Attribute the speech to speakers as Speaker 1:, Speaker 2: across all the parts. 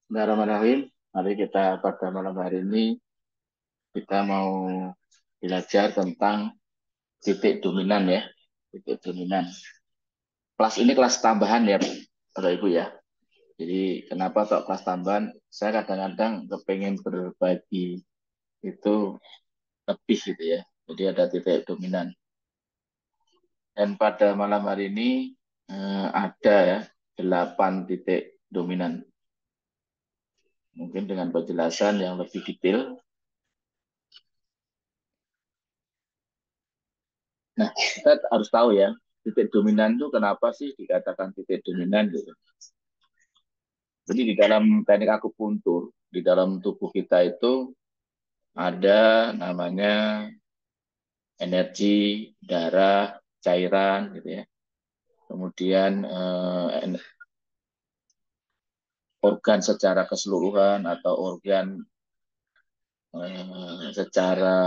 Speaker 1: Bismillahirrahmanirrahim. Mari kita pada malam hari ini kita mau belajar tentang titik dominan ya. Titik dominan. Kelas ini kelas tambahan ya, Bapak Ibu ya. Jadi kenapa kok kelas tambahan? Saya kadang-kadang kepengen berbagi itu lebih gitu ya. Jadi ada titik dominan. Dan pada malam hari ini ada ya 8 titik dominan. Mungkin dengan penjelasan yang lebih detail. Nah, kita harus tahu ya, titik dominan itu kenapa sih dikatakan titik dominan gitu. Jadi di dalam teknik akupuntur, di dalam tubuh kita itu ada namanya energi, darah, cairan gitu ya. Kemudian organ secara keseluruhan atau organ secara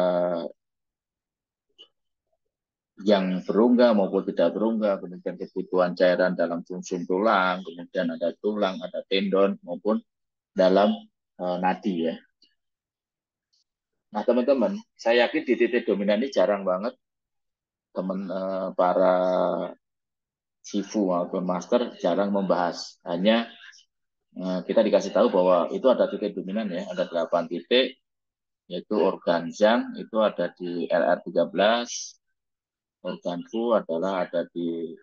Speaker 1: yang berongga maupun tidak berongga, kemudian kebutuhan cairan dalam sumsum tulang, kemudian ada tulang, ada tendon maupun dalam nadi ya. Nah teman-teman, saya yakin di titik dominan ini jarang banget teman para sifu maupun master jarang membahas. Hanya kita dikasih tahu bahwa itu ada titik dominan ya, ada 8 titik, yaitu organ Zhang itu ada di LR13, organ Fu adalah ada di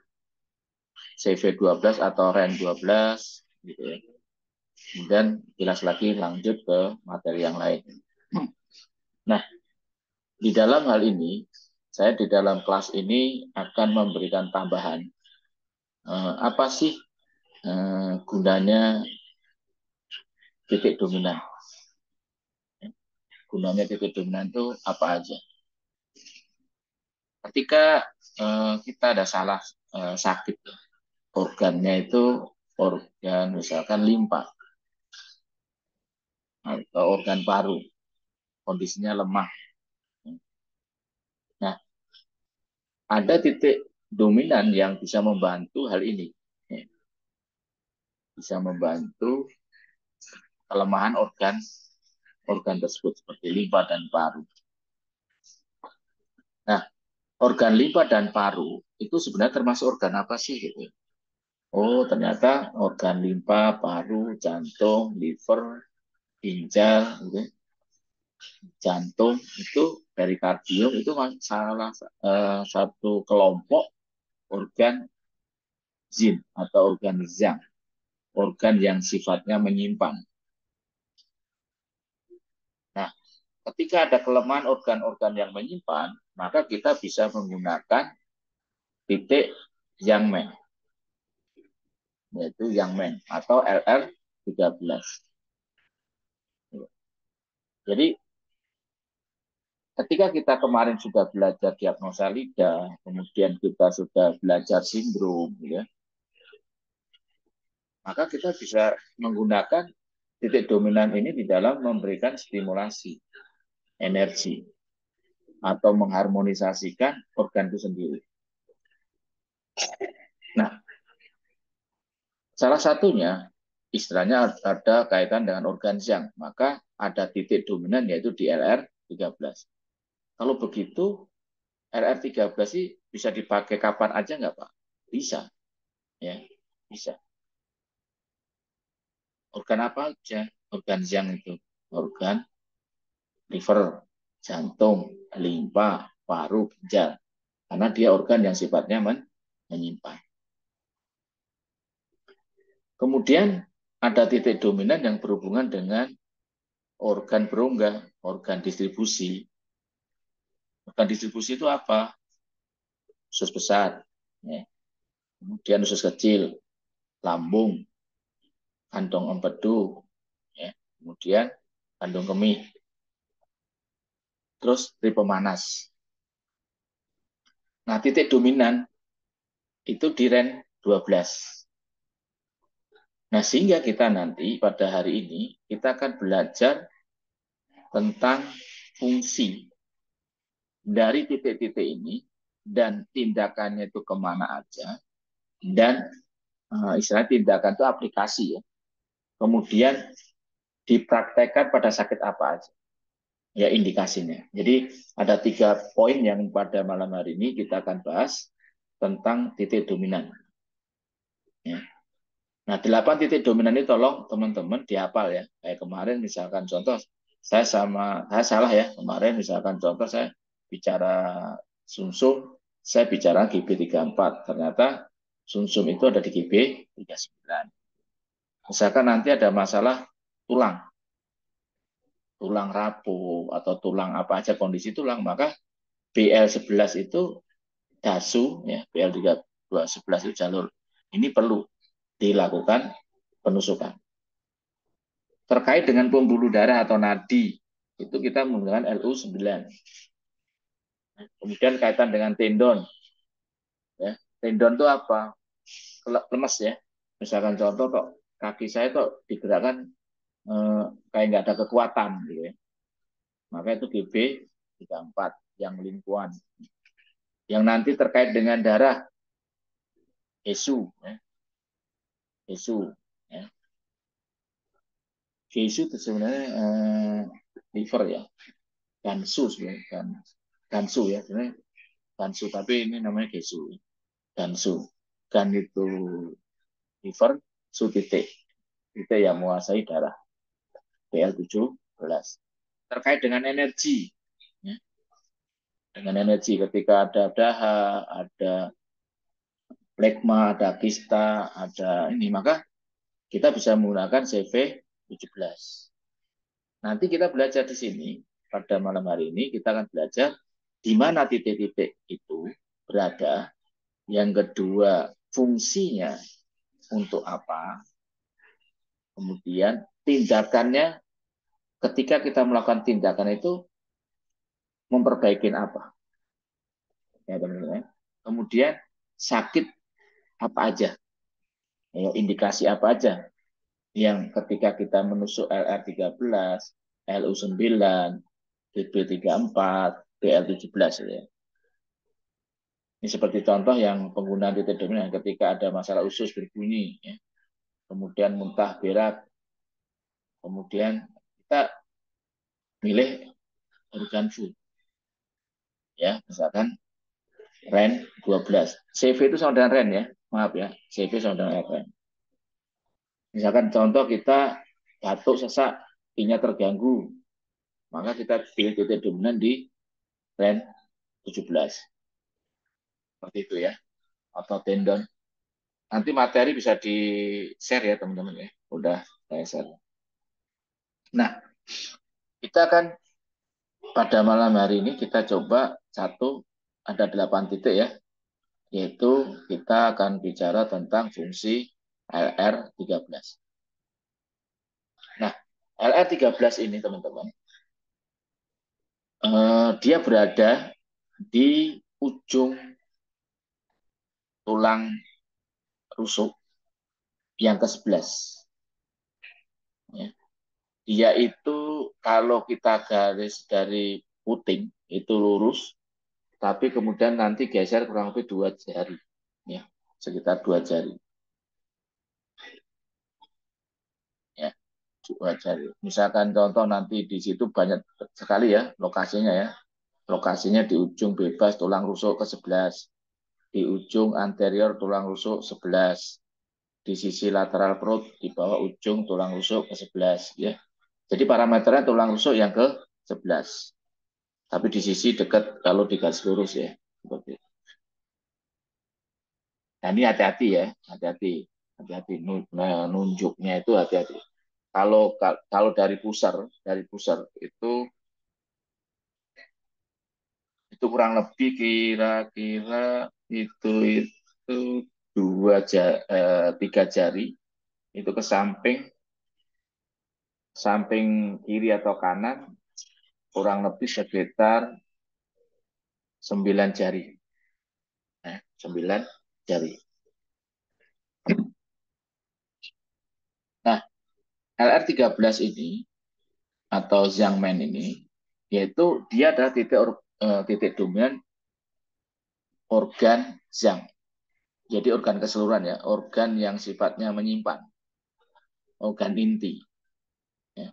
Speaker 1: CV12 atau REN12, gitu ya. Kemudian jelas lagi lanjut ke materi yang lain. Nah, di dalam hal ini, saya di dalam kelas ini akan memberikan tambahan. Apa sih gunanya titik dominan? Gunanya titik dominan itu apa aja? Ketika kita ada salah sakit, organnya itu organ misalkan limpa atau organ paru, kondisinya lemah. Nah, ada titik dominan yang bisa membantu hal ini. Bisa membantu kelemahan organ tersebut seperti limpa dan paru. Nah, organ limpa dan paru itu sebenarnya termasuk organ apa sih? Gitu. Oh, ternyata organ limpa, paru, jantung, liver, ginjal, gitu. Jantung itu perikardium itu salah satu kelompok organ Yin atau organ Zhang, organ yang sifatnya menyimpan. Nah, ketika ada kelemahan organ-organ yang menyimpan, maka kita bisa menggunakan titik Yang Men, yaitu Yang Men atau LR13. Jadi ketika kita kemarin sudah belajar diagnosa lidah, kemudian kita sudah belajar sindrom, ya, maka kita bisa menggunakan titik dominan ini di dalam memberikan stimulasi energi atau mengharmonisasikan organ itu sendiri. Nah, salah satunya istilahnya ada kaitan dengan organ Zhang, maka ada titik dominan yaitu di LR13. Kalau begitu, LR13 sih bisa dipakai kapan aja nggak Pak? Bisa, ya, bisa. Organ apa aja? Organ Zhang itu, organ liver, jantung, limpa, paru, ginjal. Karena dia organ yang sifatnya menyimpan. Kemudian ada titik dominan yang berhubungan dengan organ berongga, organ distribusi. Organ distribusi itu apa? Usus besar, ya. Kemudian usus kecil, lambung, kantong empedu, ya. Kemudian kandung kemih, terus ri pemanas. Nah, titik dominan itu di REN 12. Nah, sehingga kita nanti pada hari ini kita akan belajar tentang fungsi dari titik-titik ini dan tindakannya itu kemana aja dan istilah tindakan itu aplikasi ya. kemudian dipraktekkan pada sakit apa aja, ya indikasinya. Jadi ada 3 poin yang pada malam hari ini kita akan bahas tentang titik dominan. Ya. Nah, 8 titik dominan ini tolong teman-teman dihafal ya. Kayak kemarin misalkan contoh, saya salah ya. Kemarin misalkan contoh saya bicara sumsum, saya bicara GB34. Ternyata sumsum itu ada di GB39. Misalkan nanti ada masalah tulang, tulang rapuh atau tulang apa aja kondisi tulang, maka BL11 itu dasu ya, BL3211 itu jalur. Ini perlu dilakukan penusukan. Terkait dengan pembuluh darah atau nadi, itu kita menggunakan LU9. Kemudian kaitan dengan tendon. Ya. Tendon itu apa? Lemes ya. Misalkan contoh kok kaki saya kok digerakkan kayak nggak ada kekuatan gitu ya. Maka itu GB34 yang lingkuan. Yang nanti terkait dengan darah, Hesu. Ya. Hesu. Ya. Hesu itu sebenarnya liver ya. Gansu sebenarnya. Gansu ya. Sebenarnya Gansu, tapi ini namanya Gesu. Gansu. Gan itu liver, su titik. Titik yang menguasai darah. BL17. Terkait dengan energi. Ya. Dengan energi ketika ada daha, ada plekma, ada kista, ada ini, maka kita bisa menggunakan CV17. Nanti kita belajar di sini, pada malam hari ini kita akan belajar di mana titik-titik itu berada. Yang kedua, fungsinya untuk apa. Kemudian tindakannya, ketika kita melakukan tindakan itu memperbaiki apa. Ya, teman-teman. Kemudian sakit apa aja. Ya, indikasi apa aja yang ketika kita menusuk LR13, LU9, BB34, BL17 ya. Ini seperti contoh yang penggunaan titik dominan ketika ada masalah usus berbunyi, ya. Kemudian muntah berak, kemudian kita milih organ food, ya misalkan REN 12. CV itu sama dengan REN ya, maaf ya, CV sama dengan REN. Misalkan contoh kita batuk sesak, pinya terganggu, maka kita pilih titik dominan di REN 17. Seperti itu ya, atau tendon. Nanti materi bisa di-share ya teman-teman ya. Udah saya share. Nah, kita akan pada malam hari ini kita coba ada 8 titik ya. Yaitu kita akan bicara tentang fungsi LR13. Nah, LR13 ini teman-teman, dia berada di ujung tulang rusuk yang ke-11. Ya. Dia itu kalau kita garis dari puting itu lurus, tapi kemudian nanti geser kurang lebih 2 jari, ya sekitar 2 jari, ya 2 jari. Misalkan contoh nanti di situ banyak sekali ya lokasinya ya, lokasinya di ujung bebas tulang rusuk ke-11, di ujung anterior tulang rusuk 11, di sisi lateral perut di bawah ujung tulang rusuk ke-11 ya. Jadi parameternya tulang rusuk yang ke-11. Tapi di sisi dekat kalau di garis lurus ya. Seperti itu. Nah, ini hati-hati ya, hati-hati. Hati-hati nunjuknya itu hati-hati. Kalau dari pusar itu kurang lebih kira-kira itu 3 jari itu ke samping kiri atau kanan kurang lebih sekitar 9 jari. 9 jari. Nah, LR13 ini atau Xiangmen ini yaitu dia adalah titik dominan organ Xiang. Jadi organ keseluruhan ya, organ yang sifatnya menyimpan. organ inti, ya.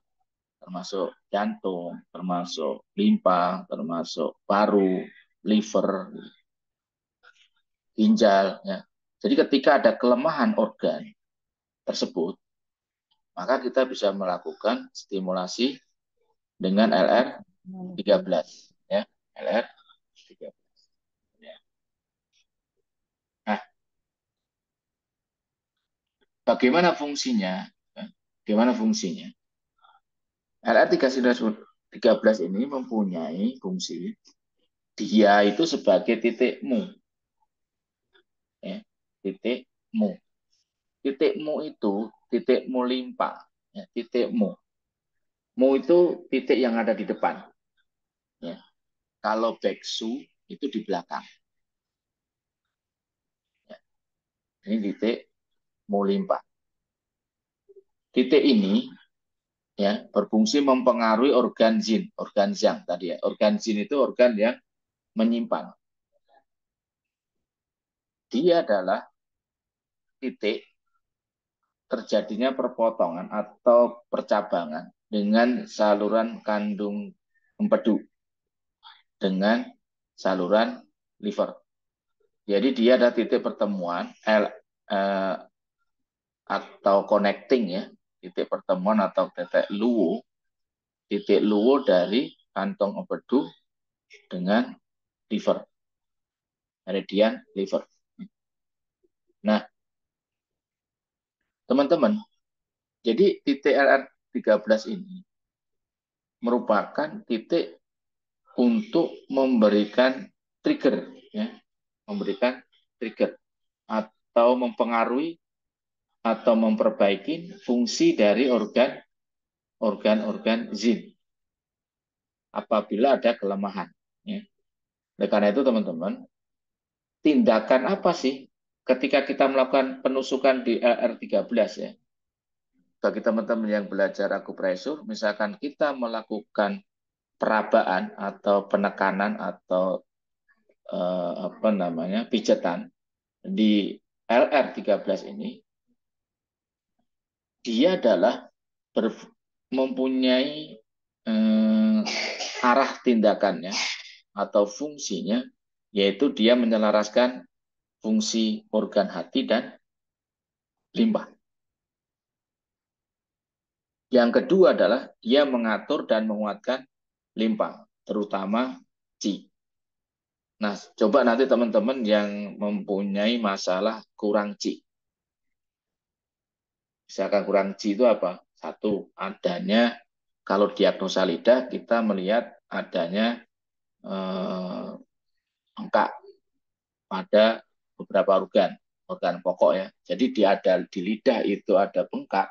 Speaker 1: Termasuk jantung, termasuk limpa, termasuk paru, liver, ginjal. Ya. Jadi ketika ada kelemahan organ tersebut, maka kita bisa melakukan stimulasi dengan LR13. Ya. LR13. Ya. Nah, bagaimana fungsinya? Bagaimana fungsinya? LR13 ini mempunyai fungsi, dia itu sebagai titik mu. Ya. Titik mu. Titik mu itu titik mu limpa. Ya. Titik mu. Mu itu titik yang ada di depan. Ya. Kalau beksu itu di belakang. Ya. Ini titik mu limpa. Titik ini ya berfungsi mempengaruhi organ Jin, organ Zhang tadi ya. Organ Jin itu organ yang menyimpan. Dia adalah titik terjadinya perpotongan atau percabangan dengan saluran kandung empedu dengan saluran liver. Jadi dia ada titik pertemuan atau connecting ya, titik pertemuan atau titik luwo dari kantong empedu dengan liver, meridian liver. Nah, teman-teman, jadi titik LR13 ini merupakan titik untuk memberikan trigger, ya, memberikan trigger atau mempengaruhi atau memperbaiki fungsi dari organ-organ Zin apabila ada kelemahan. Ya. Oleh karena itu teman-teman, tindakan apa sih ketika kita melakukan penusukan di LR13 ya? Bagi teman-teman yang belajar akupresur, misalkan kita melakukan perabaan atau penekanan atau apa namanya pijatan di LR13 ini, dia adalah mempunyai arah tindakannya atau fungsinya, yaitu dia menyelaraskan fungsi organ hati dan limpa. Yang kedua adalah dia mengatur dan menguatkan limpa, terutama Qi. Nah, coba nanti teman-teman yang mempunyai masalah kurang Qi. Misalkan kurang Qi itu apa? Satu, adanya kalau diagnosa lidah kita melihat adanya bengkak pada beberapa organ pokok ya. Jadi di lidah itu ada bengkak,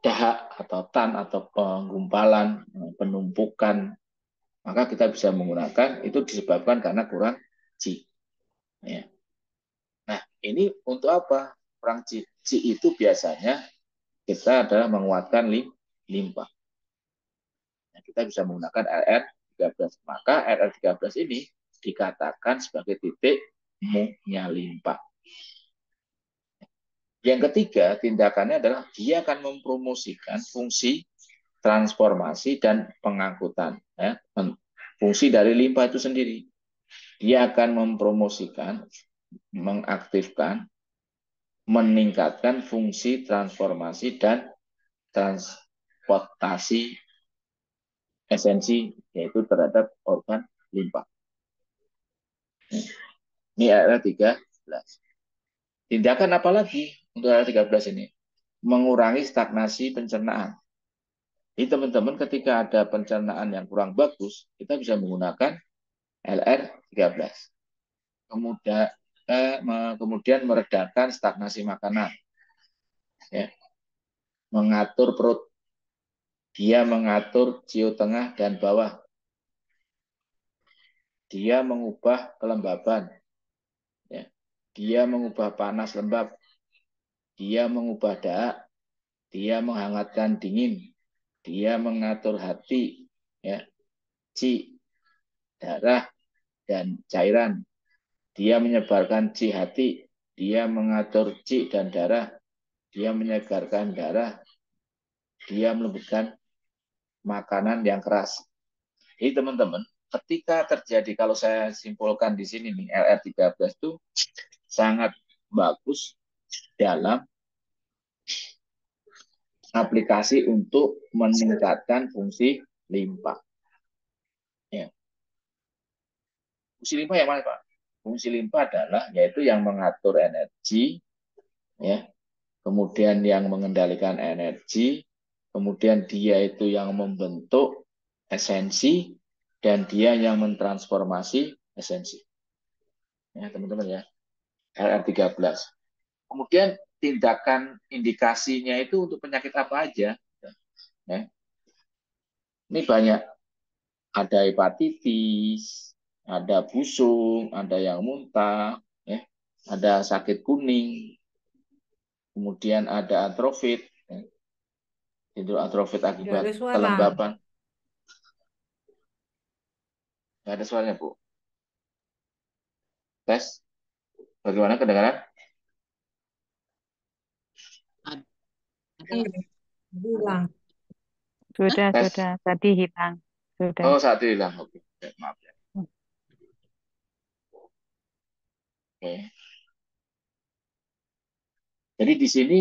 Speaker 1: dahak atau tan atau penggumpalan, penumpukan, maka kita bisa menggunakan itu disebabkan karena kurang Qi. Ya. Nah, ini untuk apa? Kurang Qi. Qi itu biasanya kita adalah menguatkan limpa. Nah, kita bisa menggunakan LR13. Maka LR13 ini dikatakan sebagai titik mu-nya limpa. Yang ketiga, tindakannya adalah dia akan mempromosikan fungsi transformasi dan pengangkutan. Ya. Fungsi dari limpa itu sendiri. Dia akan mempromosikan, mengaktifkan, meningkatkan fungsi transformasi dan transportasi esensi, yaitu terhadap organ limpa. Ini LR13. Tindakan apa lagi untuk LR13 ini? Mengurangi stagnasi pencernaan. Jadi teman-teman ketika ada pencernaan yang kurang bagus, kita bisa menggunakan LR13. Kemudian meredakan stagnasi makanan. Ya. Mengatur perut. Dia mengatur ciu tengah dan bawah. Dia mengubah kelembaban. Ya. Dia mengubah panas lembab. Dia mengubah dahak. Dia menghangatkan dingin. Dia mengatur hati. Ya. Ci, darah, dan cairan. Dia menyebarkan ci hati. Dia mengatur ci dan darah. dia menyegarkan darah, dia melembutkan makanan yang keras. Jadi teman-teman, ketika terjadi, kalau saya simpulkan di sini nih, LR13 itu sangat bagus dalam aplikasi untuk meningkatkan fungsi limpa. Ya. Fungsi limpa yang mana, Pak? Fungsi limpa adalah yaitu yang mengatur energi, ya, kemudian yang mengendalikan energi, kemudian dia itu yang membentuk esensi, dan dia yang mentransformasi esensi. Ya, teman-teman ya, LR13. Kemudian tindakan indikasinya itu untuk penyakit apa aja? Ya. Ini banyak, ada hepatitis, ada busung, ada yang muntah, ya, ada sakit kuning, kemudian ada atrofit, ya, itu atrofit
Speaker 2: Nggak
Speaker 1: akibat
Speaker 2: ada suara.
Speaker 1: kelembapan. Nggak ada suaranya, Bu. Tes, bagaimana kedengaran?
Speaker 3: Ad-
Speaker 2: Kan
Speaker 3: Ada, ada.
Speaker 2: bilang.
Speaker 3: Hah?
Speaker 1: Tes.
Speaker 4: Sudah, tadi hilang. Sudah.
Speaker 1: Oh, satu hilang. Oke, maaf ya. Oke. Jadi di sini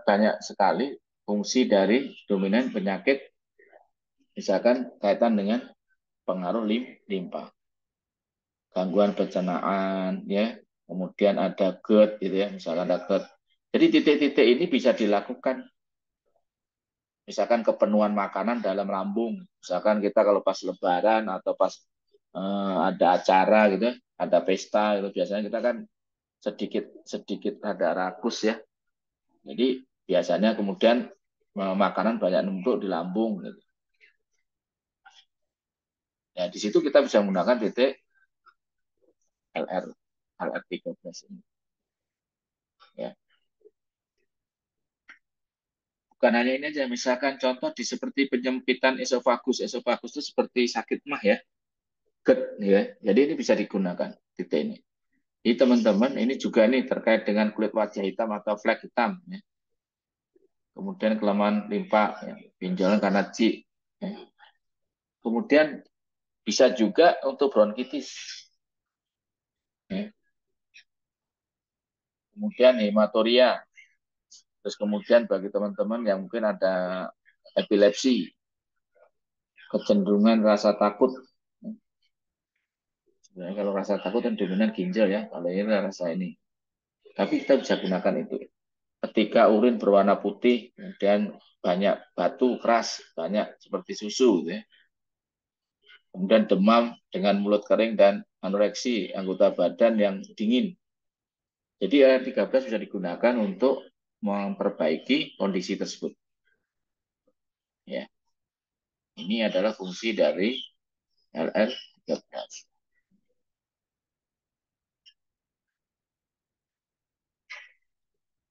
Speaker 1: banyak sekali fungsi dari dominan penyakit, misalkan kaitan dengan pengaruh limpa, gangguan pencernaan, ya, kemudian ada GERD, gitu ya, misalkan ada GERD. Jadi titik-titik ini bisa dilakukan, misalkan kepenuhan makanan dalam lambung, misalkan kita kalau pas Lebaran atau pas ada acara gitu, ada pesta, itu biasanya kita kan sedikit sedikit ada rakus ya. Jadi biasanya kemudian makanan banyak numpuk di lambung. Gitu. Ya, di situ kita bisa menggunakan titik LR LR13 ini. Ya. Bukan hanya ini aja, misalkan contoh di seperti penyempitan esofagus. Esofagus itu seperti sakit mah ya, GERD ya. Jadi ini bisa digunakan titik ini. Jadi teman-teman, ini juga nih terkait dengan kulit wajah hitam atau flek hitam. Ya. Kemudian kelemahan limpa, ya. Benjolan karena cik. Ya. Kemudian bisa juga untuk bronkitis. Ya. Kemudian hematoria. Terus kemudian bagi teman-teman yang mungkin ada epilepsi, kecenderungan rasa takut. Sebenarnya kalau rasa takut kan dominan ginjal ya, kalau ini rasa ini. Tapi kita bisa gunakan itu. Ketika urin berwarna putih, kemudian banyak batu keras, banyak seperti susu, ya. Kemudian demam dengan mulut kering dan anoreksi, anggota badan yang dingin. Jadi AR13 bisa digunakan untuk memperbaiki kondisi tersebut. Ya. Ini adalah fungsi dari LR13.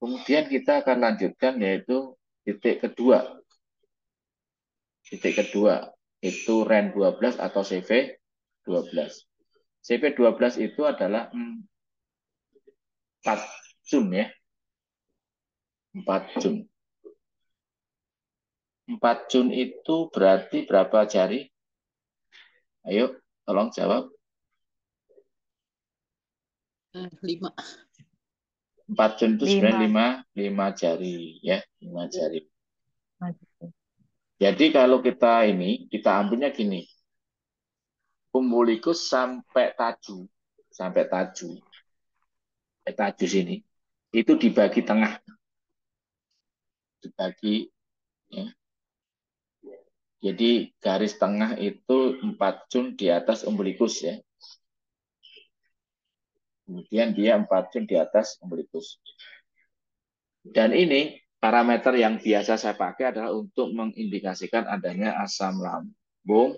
Speaker 1: Kemudian kita akan lanjutkan yaitu titik kedua. Titik kedua itu REN 12 atau CV 12. CV 12 itu adalah 4 Jun ya. 4 Jun. 4 Jun itu berarti berapa jari? Ayo, tolong jawab.
Speaker 3: 5.
Speaker 1: 4 Jun itu sebenarnya
Speaker 4: 5.
Speaker 1: 5 jari ya, 5 jari. Jadi kalau kita ambilnya gini. Umbilikus sampai taju sini. Itu dibagi tengah, dibagi ya. Jadi garis tengah itu 4 Jun di atas umbilikus ya. Kemudian dia 4 Jun di atas umbilikus. Dan ini parameter yang biasa saya pakai adalah untuk mengindikasikan adanya asam lambung,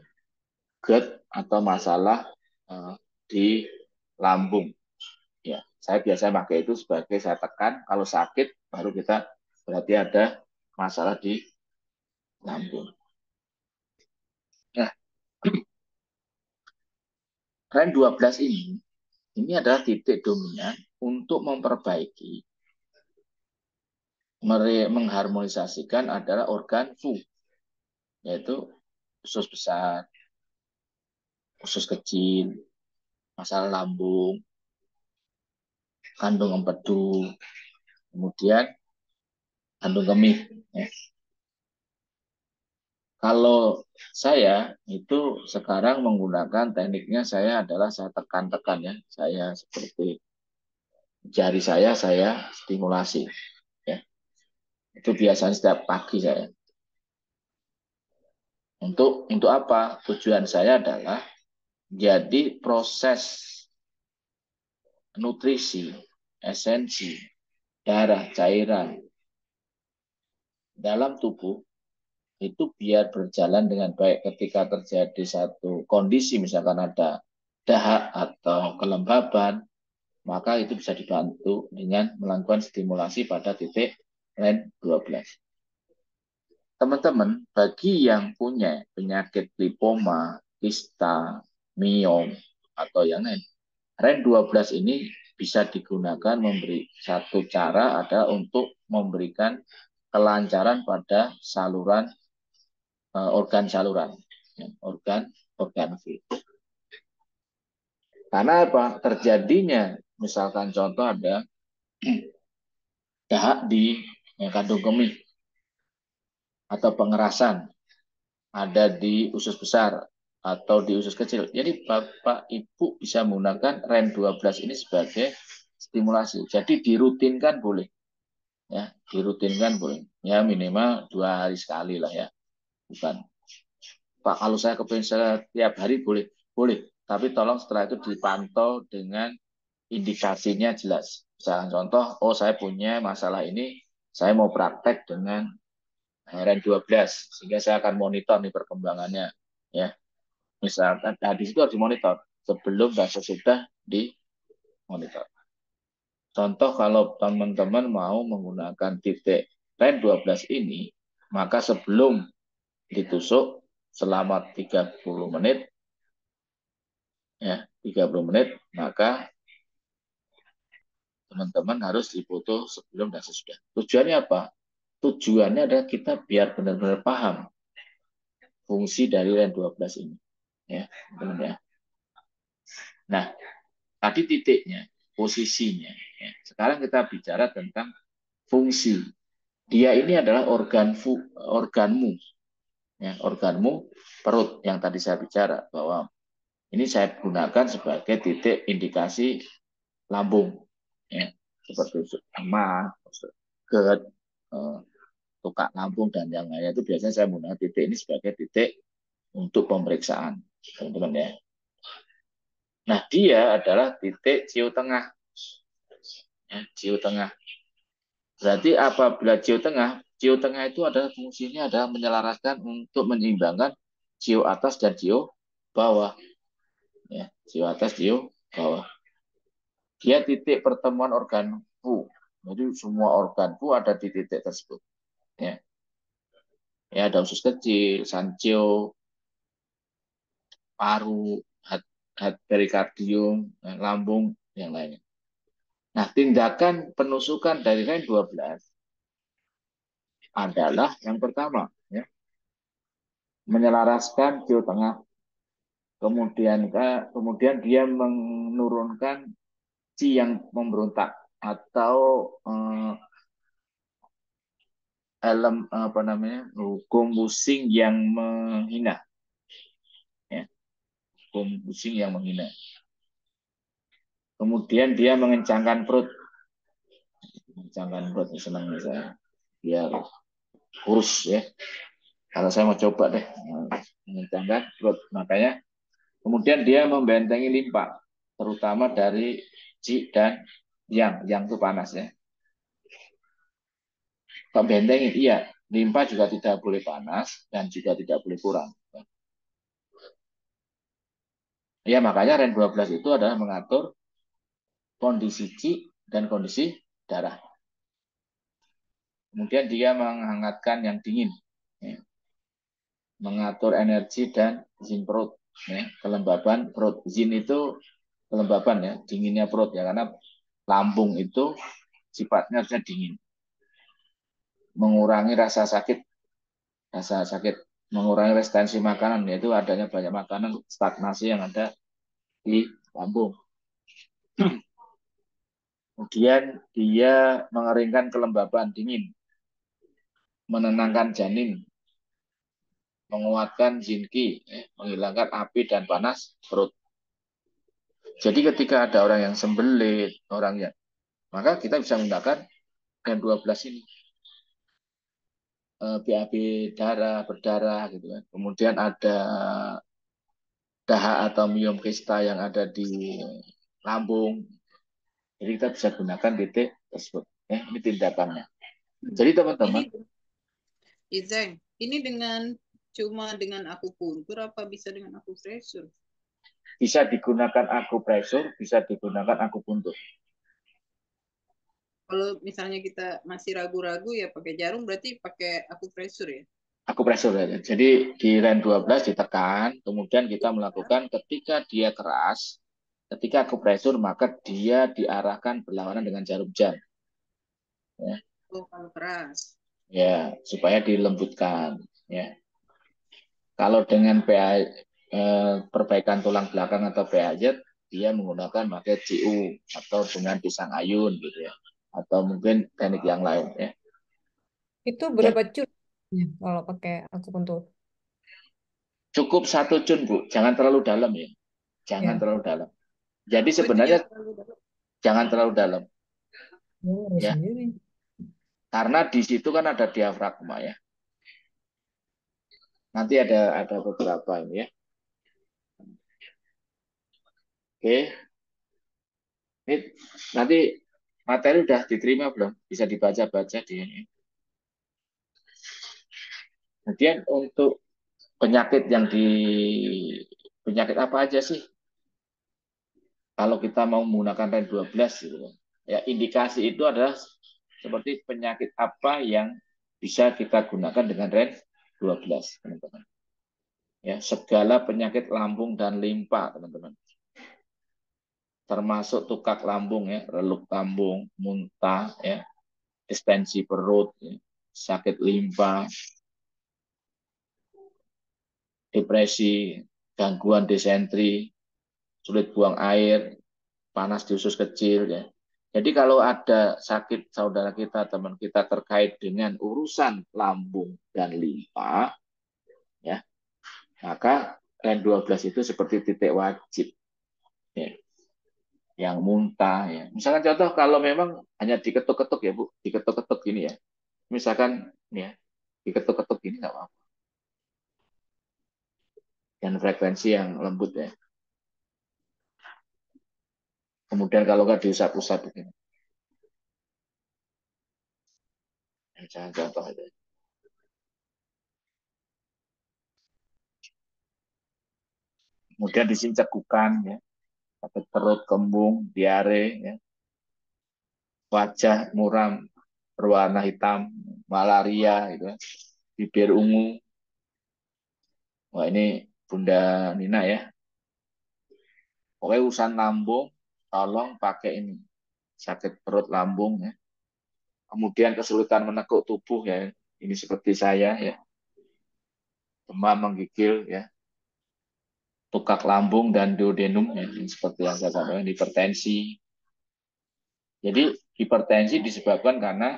Speaker 1: GERD atau masalah di lambung. Ya, saya biasa pakai itu sebagai saya tekan kalau sakit baru kita berarti ada masalah di lambung. Nah, REN 12 ini adalah titik dominan untuk memperbaiki mengharmonisasikan adalah organ Fu, yaitu usus besar, usus kecil, masalah lambung, kandung empedu, kemudian kandung kemih. Ya. Kalau saya itu sekarang menggunakan tekniknya, saya adalah saya tekan-tekan ya, saya seperti jari saya stimulasi. Ya. Itu biasanya setiap pagi saya. Untuk apa? Tujuan saya adalah jadi proses nutrisi, esensi, darah, cairan dalam tubuh itu biar berjalan dengan baik. Ketika terjadi satu kondisi, misalkan ada dahak atau kelembaban, maka itu bisa dibantu dengan melakukan stimulasi pada titik REN 12. Teman-teman, bagi yang punya penyakit lipoma, kista, miom, atau yang lain, REN 12 ini bisa digunakan memberi satu cara adalah untuk memberikan kelancaran pada saluran organ saluran, organ vital. Karena apa? Terjadinya misalkan contoh ada dahak di kandung kemih atau pengerasan ada di usus besar atau di usus kecil. Jadi Bapak Ibu bisa menggunakan REN 12 ini sebagai stimulasi. Jadi dirutinkan boleh. Ya, dirutinkan boleh. Ya minimal 2 hari sekali lah ya. Bukan. Pak, kalau saya kepingin setiap hari boleh. Boleh. Tapi tolong setelah itu dipantau dengan indikasinya jelas. Misalkan contoh, oh saya punya masalah ini, saya mau praktek dengan REN 12 sehingga saya akan monitor nih perkembangannya ya. Misalkan di situ harus dimonitor sebelum dan sesudah dimonitor. Contoh kalau teman-teman mau menggunakan titik REN 12 ini, maka sebelum ditusuk selama 30 menit ya, 30 menit maka teman-teman harus difoto sebelum dan sesudah. Tujuannya apa? Tujuannya adalah kita biar benar-benar paham fungsi dari REN 12 ini. Ya, teman ya. Nah, tadi titiknya, posisinya. Ya. Sekarang kita bicara tentang fungsi. Dia ini adalah organmu, ya, organmu perut yang tadi saya bicara bahwa ini saya gunakan sebagai titik indikasi lambung, ya, seperti emah, GERD, tukak lambung dan yang lainnya itu biasanya saya menggunakan titik ini sebagai titik untuk pemeriksaan, teman-teman ya. Nah, dia adalah titik ciu tengah. Ya, ciu tengah. Berarti apabila ciu tengah itu adalah fungsinya adalah menyelaraskan untuk menyeimbangkan ciu atas dan ciu bawah. Ya, ciu atas, ciu bawah. Dia titik pertemuan organ fu. Jadi semua organ fu ada di titik tersebut. Ya, ya ada usus kecil, sanceo, paru, perikardium, lambung, yang lainnya. Nah, tindakan penusukan dari REN 12 adalah yang pertama, ya, menyelaraskan ciu tengah, kemudian dia menurunkan ci yang memberontak atau apa namanya hukum pusing yang menghina, ya, hukum pusing yang menghina. Kemudian dia mengencangkan perut, senang saya biar kurus ya. Kalau saya mau coba deh mengencangkan perut, makanya kemudian dia membentengi limpa, terutama dari Ci dan yang itu panas ya. Kok bentengi? Iya, limpa juga tidak boleh panas dan juga tidak boleh kurang. Ya, makanya REN 12 itu adalah mengatur kondisi Ci dan kondisi darah. Kemudian dia menghangatkan yang dingin. Ya. Mengatur energi dan zin perut. Ya. Kelembaban perut. Zin itu kelembaban ya, dinginnya perut ya, karena lambung itu sifatnya harusnya dingin. mengurangi rasa sakit, mengurangi resistensi makanan, yaitu adanya banyak makanan stagnasi yang ada di lambung. Kemudian dia mengeringkan kelembaban dingin, menenangkan janin, menguatkan zinki, menghilangkan api dan panas perut. Jadi ketika ada orang yang sembelit, maka kita bisa menggunakan N12 ini. BAB berdarah gitu kan. Kemudian ada dahak atau miom kista yang ada di lambung. Jadi kita bisa gunakan titik tersebut. Ini tindakannya. Jadi teman-teman,
Speaker 3: Izeng, ini cuma dengan akupuntur apa bisa dengan akupresur?
Speaker 1: bisa digunakan akupresur, bisa digunakan akupuntur.
Speaker 3: Kalau misalnya kita masih ragu-ragu ya pakai jarum, berarti pakai akupresur ya?
Speaker 1: Akupresur ya. Jadi di REN 12 ditekan, kemudian kita melakukan ketika dia keras, ketika akupresur maka dia diarahkan berlawanan dengan jarum jam. Ya.
Speaker 3: Oh, kalau keras.
Speaker 1: Ya, supaya dilembutkan. Ya. Kalau dengan perbaikan tulang belakang atau PAJ, dia menggunakan pakai CU atau dengan pisang ayun gitu ya, atau mungkin teknik yang lain ya.
Speaker 2: Itu berapa cun kalau pakai akupuntur?
Speaker 1: Cukup 1 cun Bu, jangan terlalu dalam ya, jangan terlalu dalam. Jadi sebenarnya jangan terlalu dalam ya, karena di situ kan ada diafragma ya. Nanti ada beberapa ini ya. Oke, ini nanti materi udah diterima belum? Bisa dibaca-baca di ini. Kemudian untuk penyakit penyakit apa aja sih kalau kita mau menggunakan REN 12 gitu. Ya, indikasi itu adalah seperti penyakit apa yang bisa kita gunakan dengan REN 12, teman-teman. Ya, segala penyakit lambung dan limpa, teman-teman. Termasuk tukak lambung ya, reluk lambung, muntah ya, distensi perut, ya, sakit limpa, depresi, gangguan disentri, sulit buang air, panas di usus kecil ya. Jadi kalau ada sakit saudara kita, teman kita terkait dengan urusan lambung dan limpa, ya, maka REN 12 itu seperti titik wajib. Ya. Yang muntah ya. Misalkan contoh kalau memang hanya diketuk-ketuk ya Bu, diketuk-ketuk gini ya. Misalkan ya, diketuk-ketuk gini nggak apa-apa. Dan frekuensi yang lembut ya. Kemudian kalau nggak diusap-usap begini. Misalkan contoh itu. Kemudian di sini cekukan ya, sakit perut, kembung, diare, ya. Wajah muram, berwarna hitam, malaria, gitu. Bibir ungu. Wah ini Bunda Nina ya. Pokoknya urusan lambung, tolong pakai ini. Sakit perut lambung ya. Kemudian kesulitan menekuk tubuh ya. Ini seperti saya ya. Demam menggigil ya. Tukak lambung dan duodenum ya. Ini seperti yang saya sampaikan, hipertensi. Jadi hipertensi disebabkan karena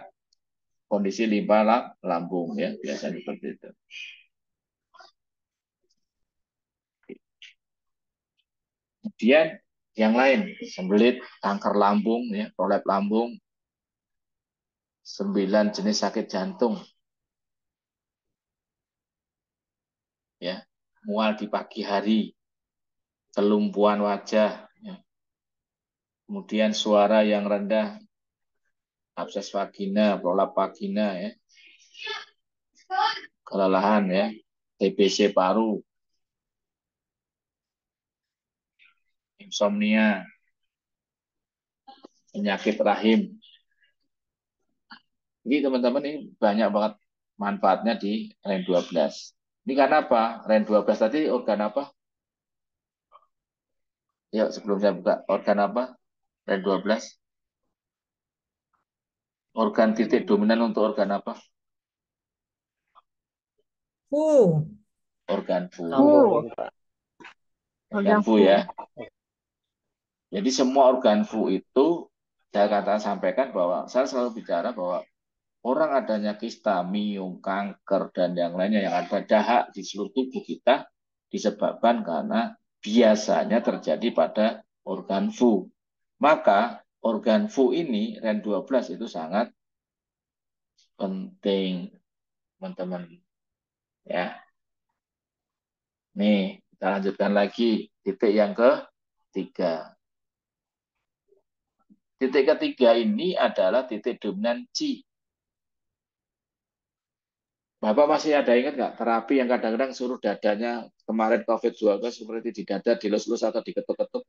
Speaker 1: kondisi limpa lambung ya, biasanya seperti itu. Kemudian yang lain, sembelit, kanker lambung, ya, prolap lambung, 9 jenis sakit jantung, ya, mual di pagi hari, kelumpuhan wajah, ya. Kemudian suara yang rendah, abses vagina, prolap vagina, ya, kelelahan, ya, TBC paru, insomnia, penyakit rahim. Jadi teman-teman ini banyak banget manfaatnya di REN 12. Ini karena apa? REN 12 tadi organ apa? Yuk sebelum saya buka, organ apa? REN 12. Organ titik dominan untuk organ apa?
Speaker 2: Fu.
Speaker 1: Organ fu.
Speaker 4: Sambungin, Pak.
Speaker 1: Organ fu ya. Jadi semua organ fu itu saya sampaikan bahwa saya selalu bicara bahwa orang adanya kista, miom, kanker, dan yang lainnya yang ada dahak di seluruh tubuh kita disebabkan karena biasanya terjadi pada organ fu. Maka organ fu ini REN12 itu sangat penting, teman-teman. Ya, nih kita lanjutkan lagi titik yang ketiga. Titik ketiga ini adalah titik dominan Qi. Bapak masih ada ingat nggak terapi yang kadang-kadang suruh dadanya kemarin COVID-19 seperti di dada, dilus-lus atau diketuk-ketuk?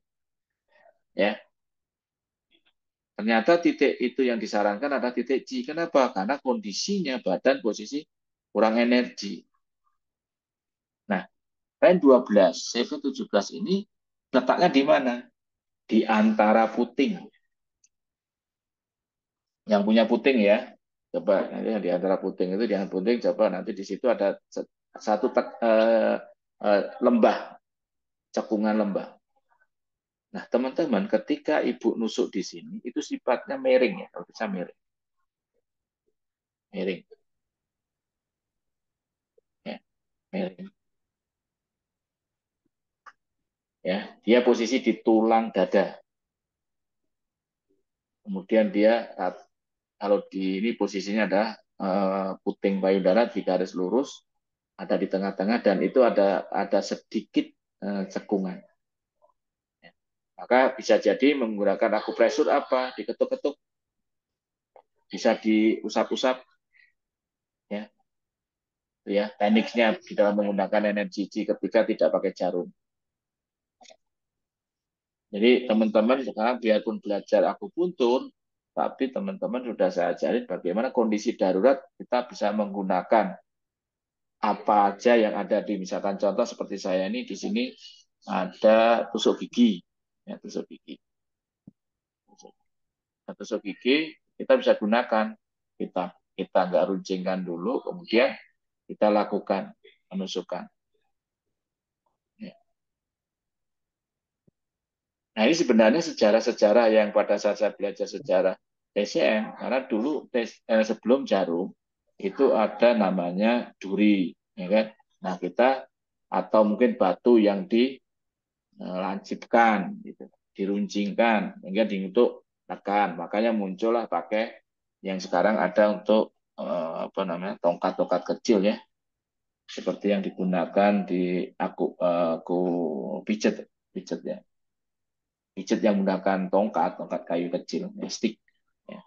Speaker 1: Ya, ternyata titik itu yang disarankan adalah titik Qi. Kenapa? Karena kondisinya badan posisi kurang energi. Nah, REN12, CV17 ini letaknya di mana? Di antara puting. Yang punya puting ya, coba nanti yang di antara puting itu, di antara puting coba nanti di situ ada satu lembah, cekungan lembah. Nah, teman-teman, ketika ibu nusuk di sini itu sifatnya miring ya, kalau bisa miring. Miring. Ya, miring. Ya, dia posisi di tulang dada. Kemudian dia kalau di ini posisinya ada puting payudara di garis lurus, ada di tengah-tengah dan itu ada sedikit cekungan. Maka bisa jadi menggunakan akupresur apa? Diketuk-ketuk, bisa diusap-usap, ya. Ya, tekniknya di dalam menggunakan energi ketika tidak pakai jarum. Jadi teman-teman sekarang biarpun belajar akupuntur, tapi teman-teman sudah saya ajarin bagaimana kondisi darurat kita bisa menggunakan apa aja yang ada di misalkan contoh seperti saya ini di sini ada tusuk gigi, ya tusuk gigi. Tusuk gigi kita bisa gunakan, kita nggak runcingkan dulu, kemudian kita lakukan penusukan. Ya. Nah ini sebenarnya sejarah-sejarah yang pada saat saya belajar sejarah TCM, karena dulu sebelum jarum itu ada namanya duri, ya kan? Nah kita atau mungkin batu yang dilancipkan, gitu, diruncingkan, hingga untuk tekan, makanya muncullah pakai yang sekarang ada untuk apa namanya tongkat-tongkat kecil ya, seperti yang digunakan di aku pijet ya. Pijet yang menggunakan tongkat kayu kecil, stick. Ya.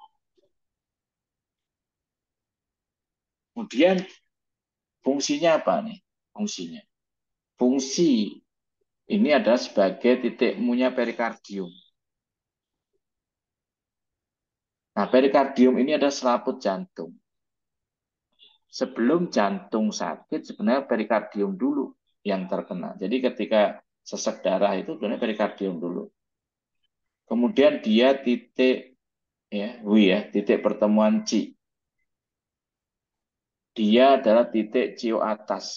Speaker 1: Kemudian fungsinya apa nih? Fungsi ini adalah sebagai titik munya perikardium. Nah, perikardium ini adalah selaput jantung. Sebelum jantung sakit, sebenarnya perikardium dulu yang terkena. Jadi ketika sesak darah itu sebenarnya perikardium dulu. Kemudian dia titik titik pertemuan Qi. Dia adalah titik Cio atas.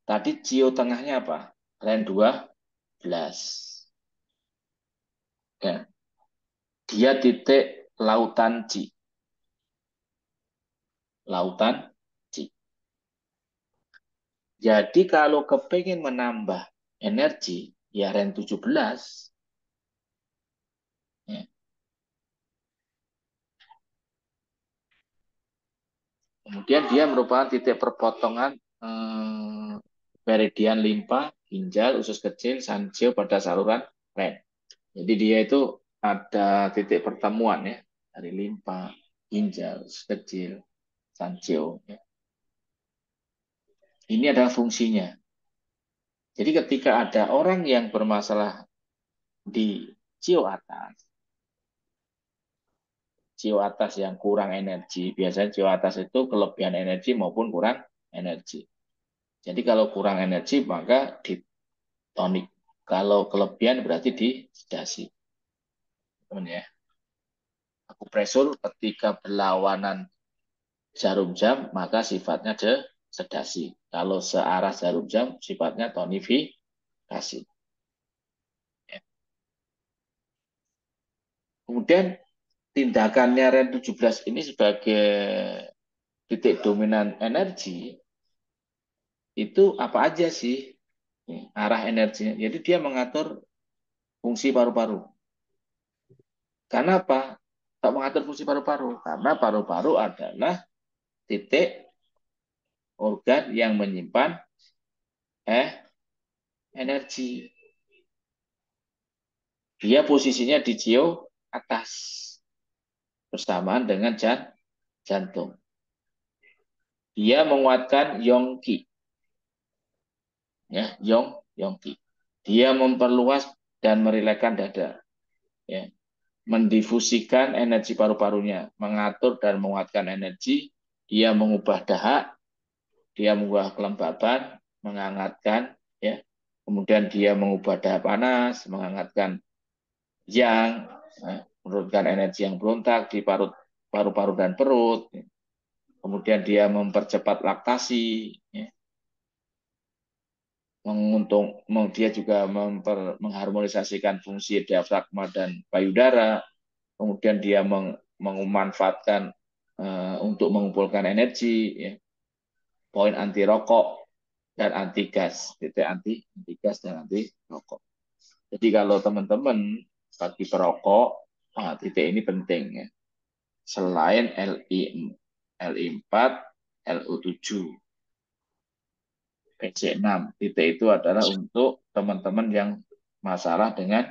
Speaker 1: Tadi Cio tengahnya apa? REN 12. Ya. Dia titik lautan Qi. Lautan Qi. Jadi kalau kepingin menambah energi, ya REN 17. Ya. Kemudian dia merupakan titik perpotongan meridian limpa, ginjal, usus kecil, sansio pada saluran REN. Jadi dia itu ada titik pertemuan ya dari limpa, ginjal, usus kecil, sansio. Ya. Ini adalah fungsinya. Jadi ketika ada orang yang bermasalah di cio atas yang kurang energi, biasanya cio atas itu kelebihan energi maupun kurang energi. Jadi kalau kurang energi maka ditonik. Kalau kelebihan berarti disedasi. Teman ya. Akupresur ketika berlawanan jarum jam, maka sifatnya sedasi. Kalau searah jarum jam, sifatnya tonifikasi. Kemudian tindakannya REN 17 ini sebagai titik dominan energi, itu apa aja sih arah energinya? Jadi dia mengatur fungsi paru-paru. Karena apa? Tak mengatur fungsi paru-paru. Karena paru-paru adalah titik organ yang menyimpan energi. Dia posisinya di jio atas bersamaan dengan jantung. Dia menguatkan yongki. Ya, yongki. Dia memperluas dan merilekkan dada. Ya, mendifusikan energi paru-parunya, mengatur dan menguatkan energi, dia mengubah dahak, dia mengubah kelembaban, menghangatkan, ya. Kemudian dia mengubah dahak panas, menghangatkan yang, menurunkan energi yang berontak di paru-paru dan perut. Kemudian dia mempercepat laktasi, ya. Dia juga mengharmonisasikan fungsi diafragma dan payudara. Kemudian dia memanfaatkan untuk mengumpulkan energi, ya. Poin anti rokok dan anti gas, titik anti gas dan anti rokok. Jadi kalau teman-teman bagi perokok, titik ini penting, ya. Selain Li4, Lu7, PC6, titik itu adalah untuk teman-teman yang masalah dengan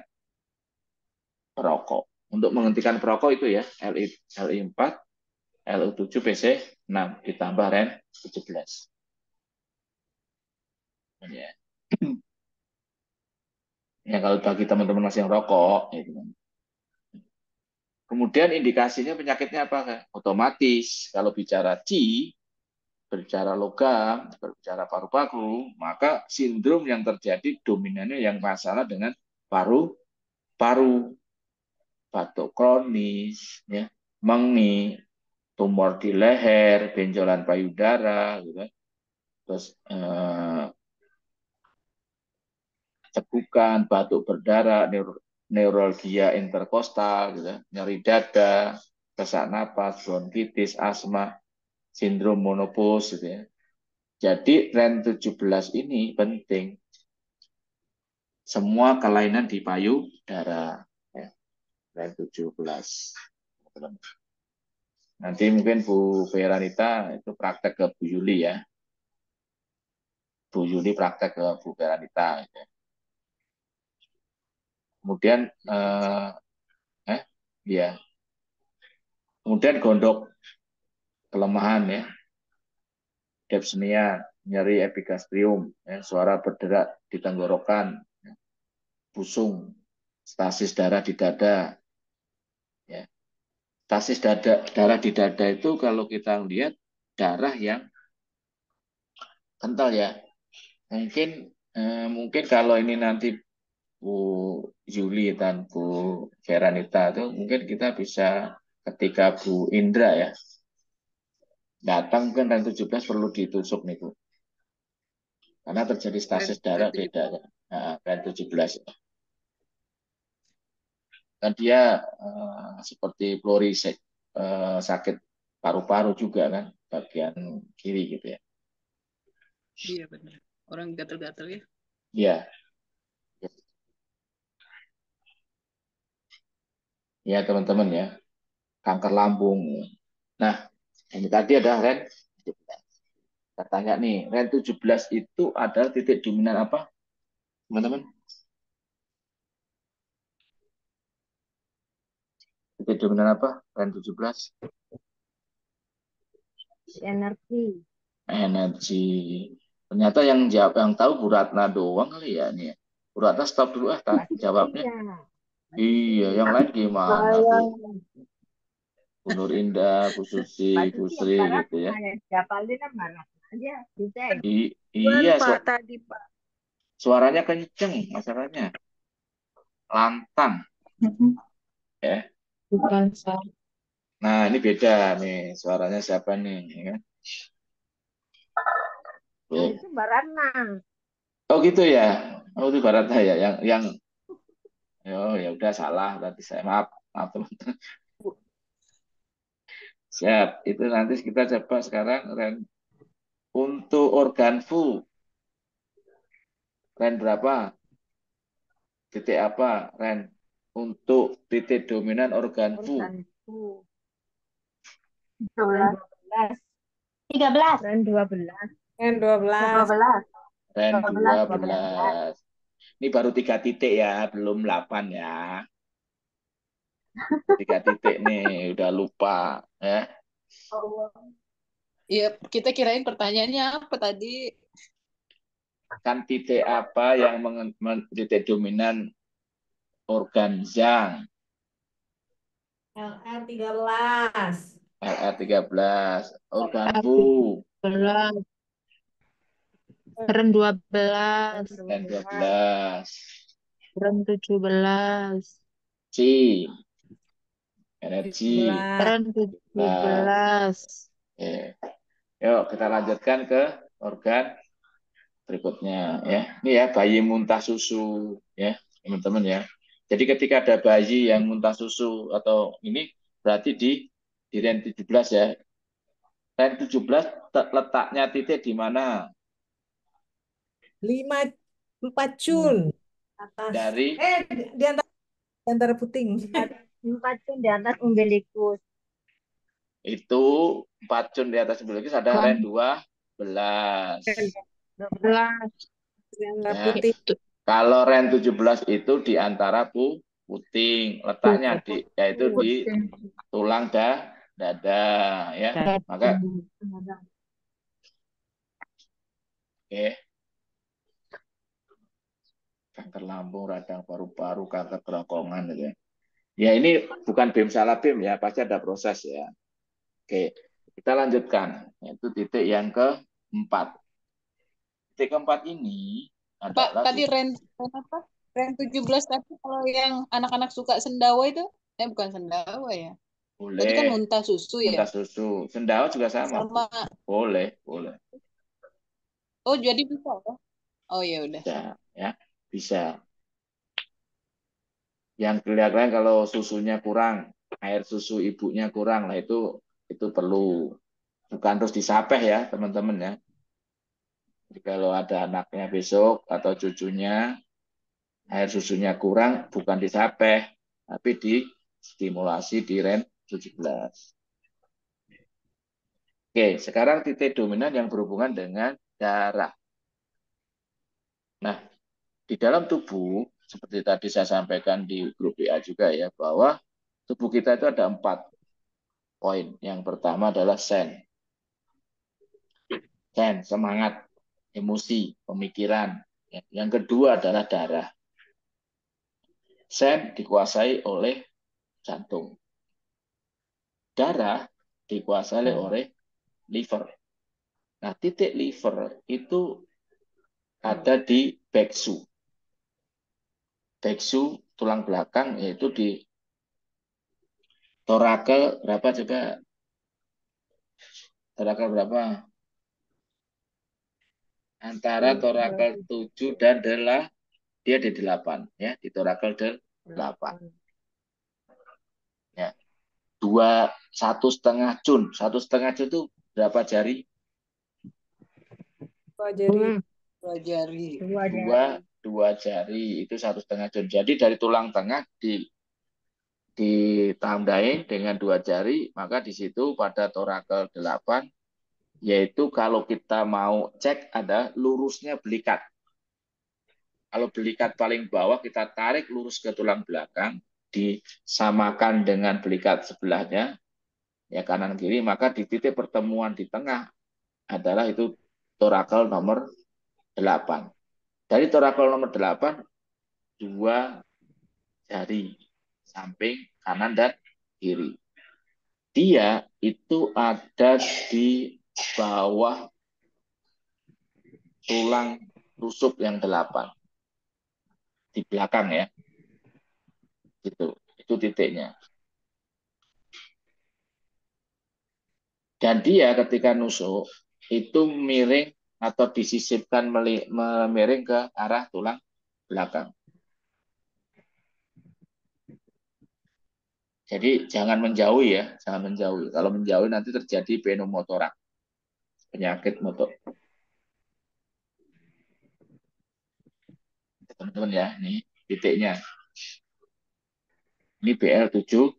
Speaker 1: perokok. Untuk menghentikan perokok itu ya, Li4, Lu7, PC6 ditambah REN 17. Ya. Ya kalau bagi teman-teman masih yang rokok, gitu. Kemudian indikasinya penyakitnya apa? Otomatis kalau bicara berbicara logam, berbicara paru-paru, maka sindrom yang terjadi dominannya yang masalah dengan paru-paru, batuk kronis, ya, mengi, tumor di leher, benjolan payudara, gitu. Terus cegukan, batuk berdarah, neuralgia interkostal, gitu, nyeri dada, sesak napas, bronkitis, asma, sindrom monopause, gitu ya. Jadi REN 17 ini penting. Semua kelainan di payudara, ya, REN 17. Nanti mungkin Bu Veranita itu praktek ke Bu Yuli ya. Bu Yuli praktek ke Bu Veranita. Gitu. Kemudian ya. Kemudian gondok kelemahan ya, dyspnea, nyeri epigastrium, ya, suara berderak di tenggorokan, ya, pusung, stasis darah di dada. Ya. Stasis darah di dada itu kalau kita lihat darah yang kental ya. Mungkin kalau ini nanti Bu Yuli dan Bu Veranita itu mungkin kita bisa ketika Bu Indra ya datang mungkin REN 17 perlu ditusuk nih Bu. Karena terjadi stasis darah di dada. REN 17. Dan dia seperti sakit paru-paru juga kan bagian kiri gitu ya.
Speaker 3: Iya benar. Orang gatal-gatal ya.
Speaker 1: Iya. Ya teman-teman ya. Kanker lambung. Nah, ini tadi ada REN 17. Kita tanya nih, REN 17 itu adalah titik dominan apa? Teman-teman? Titik dominan apa? REN 17?
Speaker 2: Energi.
Speaker 1: Energi. Ternyata yang jawab yang tahu Bu Ratna doang kali ya nih. Bu Ratna stop dulu jawabnya. Iya, yang lain gimana Bu? Bu Nur Indah, Bu Susi, Bu Sri gitu ya. Iya,
Speaker 3: Pak tadi Pak.
Speaker 1: suaranya kenceng masalahnya. Lantang. Ya.
Speaker 2: Bukan saya.
Speaker 1: Nah, ini beda nih. Suaranya siapa nih? Ya kan?
Speaker 4: Yang
Speaker 1: Tuh.
Speaker 4: itu Baratna.
Speaker 1: Oh gitu ya. Oh itu Baratna ya. Yang oh ya udah salah tadi saya maaf maaf teman-teman. Siap. Itu nanti kita coba sekarang Ren untuk organ fu. Ren berapa? Titik apa? Ren untuk titik dominan organ fu.
Speaker 4: Organku. 12. 13. Dan 12.
Speaker 2: Yang 12.
Speaker 4: 12.
Speaker 1: Ren
Speaker 4: 12. 12.
Speaker 1: 12. Ini baru 3 titik ya, belum 8 ya. 3 titik nih, udah lupa ya.
Speaker 4: Allah.
Speaker 3: Iya, kita kirain pertanyaannya apa tadi?
Speaker 1: Kan titik apa yang titik dominan organ zang?
Speaker 2: LR 13.
Speaker 1: LR13. Organ fu.
Speaker 5: 12, Ren 12,
Speaker 1: Dan 12.
Speaker 5: Ren 17,
Speaker 1: C. Energi.
Speaker 2: 17.
Speaker 5: Ren
Speaker 1: Nah,
Speaker 5: 17.
Speaker 1: eh. Yuk kita lanjutkan ke organ berikutnya ya. Ini ya bayi muntah susu ya, teman-teman ya. Jadi ketika ada bayi yang muntah susu atau ini berarti di REN 17 ya. REN 17 letaknya titik di mana?
Speaker 2: 5 4 cun atas.
Speaker 1: Dari
Speaker 2: Di antara puting.
Speaker 4: 4 itu di atas umbilikus.
Speaker 1: itu 4 cun di atas umbilikus ada REN 12.
Speaker 5: 12.
Speaker 2: Di antara
Speaker 1: Ya.
Speaker 2: puting.
Speaker 1: Kalau REN 17 itu di antara puting, letaknya yaitu di tulang dada ya. Maka oke, kanker lambung, radang paru-paru, kanker kerongkongan gitu ya. Ya ini bukan BEM salah BEM ya, pasti ada proses ya. Oke, kita lanjutkan. Yaitu titik yang keempat. Titik keempat ini
Speaker 3: Pak,
Speaker 1: adalah
Speaker 3: tadi ren apa? Ren 17 tapi kalau yang anak-anak suka sendawa itu, bukan sendawa ya. Tadi kan
Speaker 1: boleh
Speaker 3: muntah susu ya.
Speaker 1: muntah susu. Sendawa juga sama, Bu.
Speaker 3: Sama,
Speaker 1: Boleh, boleh.
Speaker 3: oh jadi bisa ya? Oh ya udah.
Speaker 1: Bisa, ya. Bisa. Yang kelihatan kalau susunya kurang, air susu ibunya kurang, lah itu perlu bukan terus disapeh ya, teman-teman ya. Jadi kalau ada anaknya besok atau cucunya air susunya kurang bukan disapeh tapi distimulasi di REN 17. Oke, sekarang titik dominan yang berhubungan dengan darah. Nah, di dalam tubuh seperti tadi saya sampaikan di grup WA juga ya bahwa tubuh kita itu ada 4 poin. Yang pertama adalah sen, semangat, emosi, pemikiran. Yang kedua adalah darah. Sen dikuasai oleh jantung. Darah dikuasai oleh liver. Nah, titik liver itu ada di beksu. Beksu tulang belakang yaitu di torakel berapa coba? Torakel berapa? Antara torakel 7 dan 8 dia di 8 ya, di torakel 8. Ya. 1,5 cun itu berapa jari?
Speaker 2: 2 jari.
Speaker 3: 2 jari.
Speaker 1: 2 jari itu 1,5 cun. Jadi dari tulang tengah ditandai dengan 2 jari, maka di situ pada torakel 8 yaitu kalau kita mau cek ada lurusnya belikat. Kalau belikat paling bawah kita tarik lurus ke tulang belakang, disamakan dengan belikat sebelahnya, ya kanan kiri, maka di titik pertemuan di tengah adalah itu torakel nomor 8. Dari torakel nomor 8, 2 jari samping kanan dan kiri. Dia itu ada di bawah tulang rusuk yang 8. Di belakang ya. Gitu. Itu titiknya. Dan dia ketika nusuk itu miring atau disisipkan miring ke arah tulang belakang. Jadi jangan menjauhi ya, jangan menjauhi. Kalau menjauhi nanti terjadi pneumotoraks, penyakit motor. Teman-teman ya, ini titiknya. Ini BL17.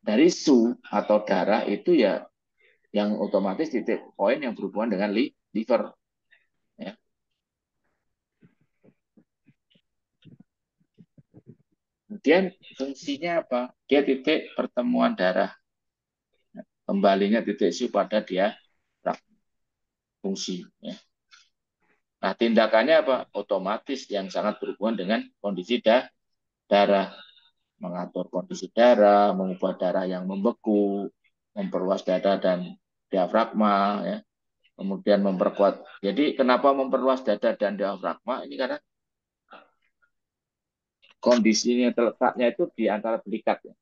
Speaker 1: Dari su atau darah itu ya yang otomatis titik poin yang berhubungan dengan liver. Ya. Kemudian fungsinya apa? Dia titik pertemuan darah. Kembalinya titik su pada dia fungsi. Ya. Nah, tindakannya apa? Otomatis yang sangat berhubungan dengan kondisi darah. Mengatur kondisi darah, mengubah darah yang membeku, memperluas dada dan diafragma, ya. Kemudian memperkuat. Jadi kenapa memperluas dada dan diafragma? Ini karena kondisinya terletaknya itu di antara belikat. Ya.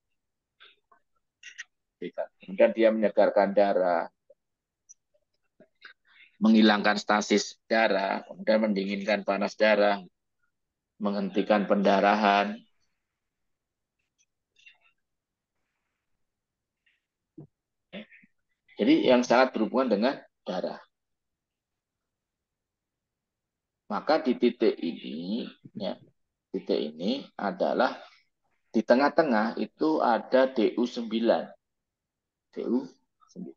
Speaker 1: Kemudian dia menyegarkan darah, menghilangkan stasis darah, kemudian mendinginkan panas darah, menghentikan pendarahan. Jadi yang sangat berhubungan dengan darah. Maka di titik ini, ya, titik ini adalah di tengah-tengah itu ada DU9. DU9.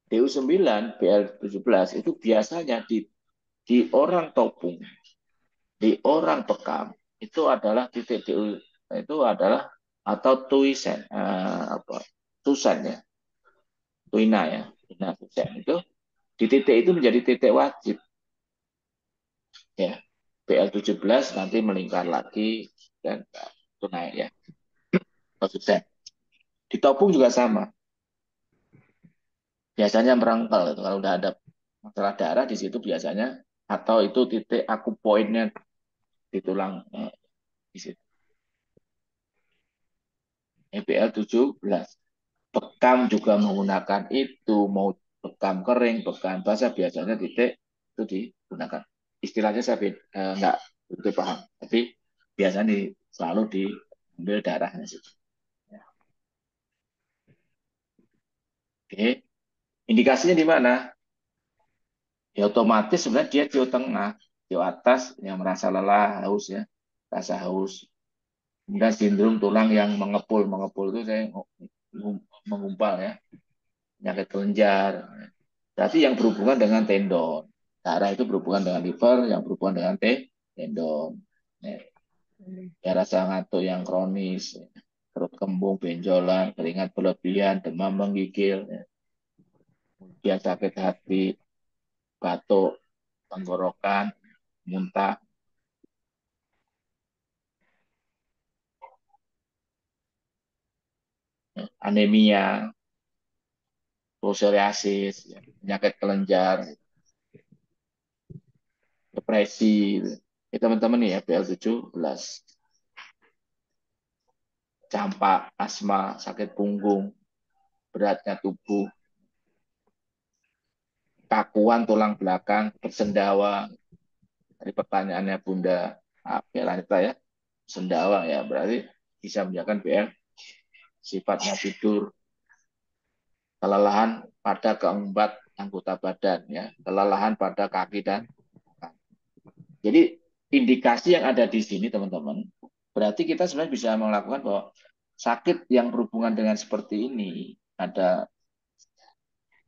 Speaker 1: DU9 BL17 itu biasanya di orang topung, di orang bekam itu adalah titik DU itu adalah atau tuisen apa tusen ya. Tuina ya. Tuina tusen itu di titik itu menjadi titik wajib ya. BL17 nanti melingkar lagi dan itu naik ya. Tusen. Di topung juga sama. Biasanya merangkal itu kalau udah ada masalah darah di situ biasanya atau itu titik aku poinnya di tulang di situ. EBL 17. Bekam juga menggunakan itu, mau bekam kering, bekam basah biasanya titik itu digunakan. Istilahnya saya nggak betul paham, tapi biasanya selalu diambil darahnya situ. Ya. Oke, indikasinya di mana? Ya otomatis sebenarnya dia di tengah, di atas yang merasa lelah, haus ya, rasa haus. Kemudian sindrom tulang yang mengepul, mengepul itu saya mengumpal ya, penyakit kelenjar. Berarti yang berhubungan dengan tendon. Darah itu berhubungan dengan liver, yang berhubungan dengan tendon. Ya, rasa ngantuk yang kronis, perut kembung, benjolan, keringat berlebihan, demam menggigil, ya, sakit hati, batuk, tenggorokan, muntah, anemia, psoriasis, ya, penyakit kelenjar, depresi. Ya, teman-teman nih ya, BL17. Campak, asma, sakit punggung, beratnya tubuh, kakuan tulang belakang, bersendawa. Dari pertanyaannya Bunda Lanita ya, sendawa ya, berarti bisa menyebabkan BL, sifatnya tidur, kelelahan pada keempat anggota badan, ya, kelelahan pada kaki dan tangan. Jadi indikasi yang ada di sini teman-teman, berarti kita sebenarnya bisa melakukan bahwa sakit yang berhubungan dengan seperti ini ada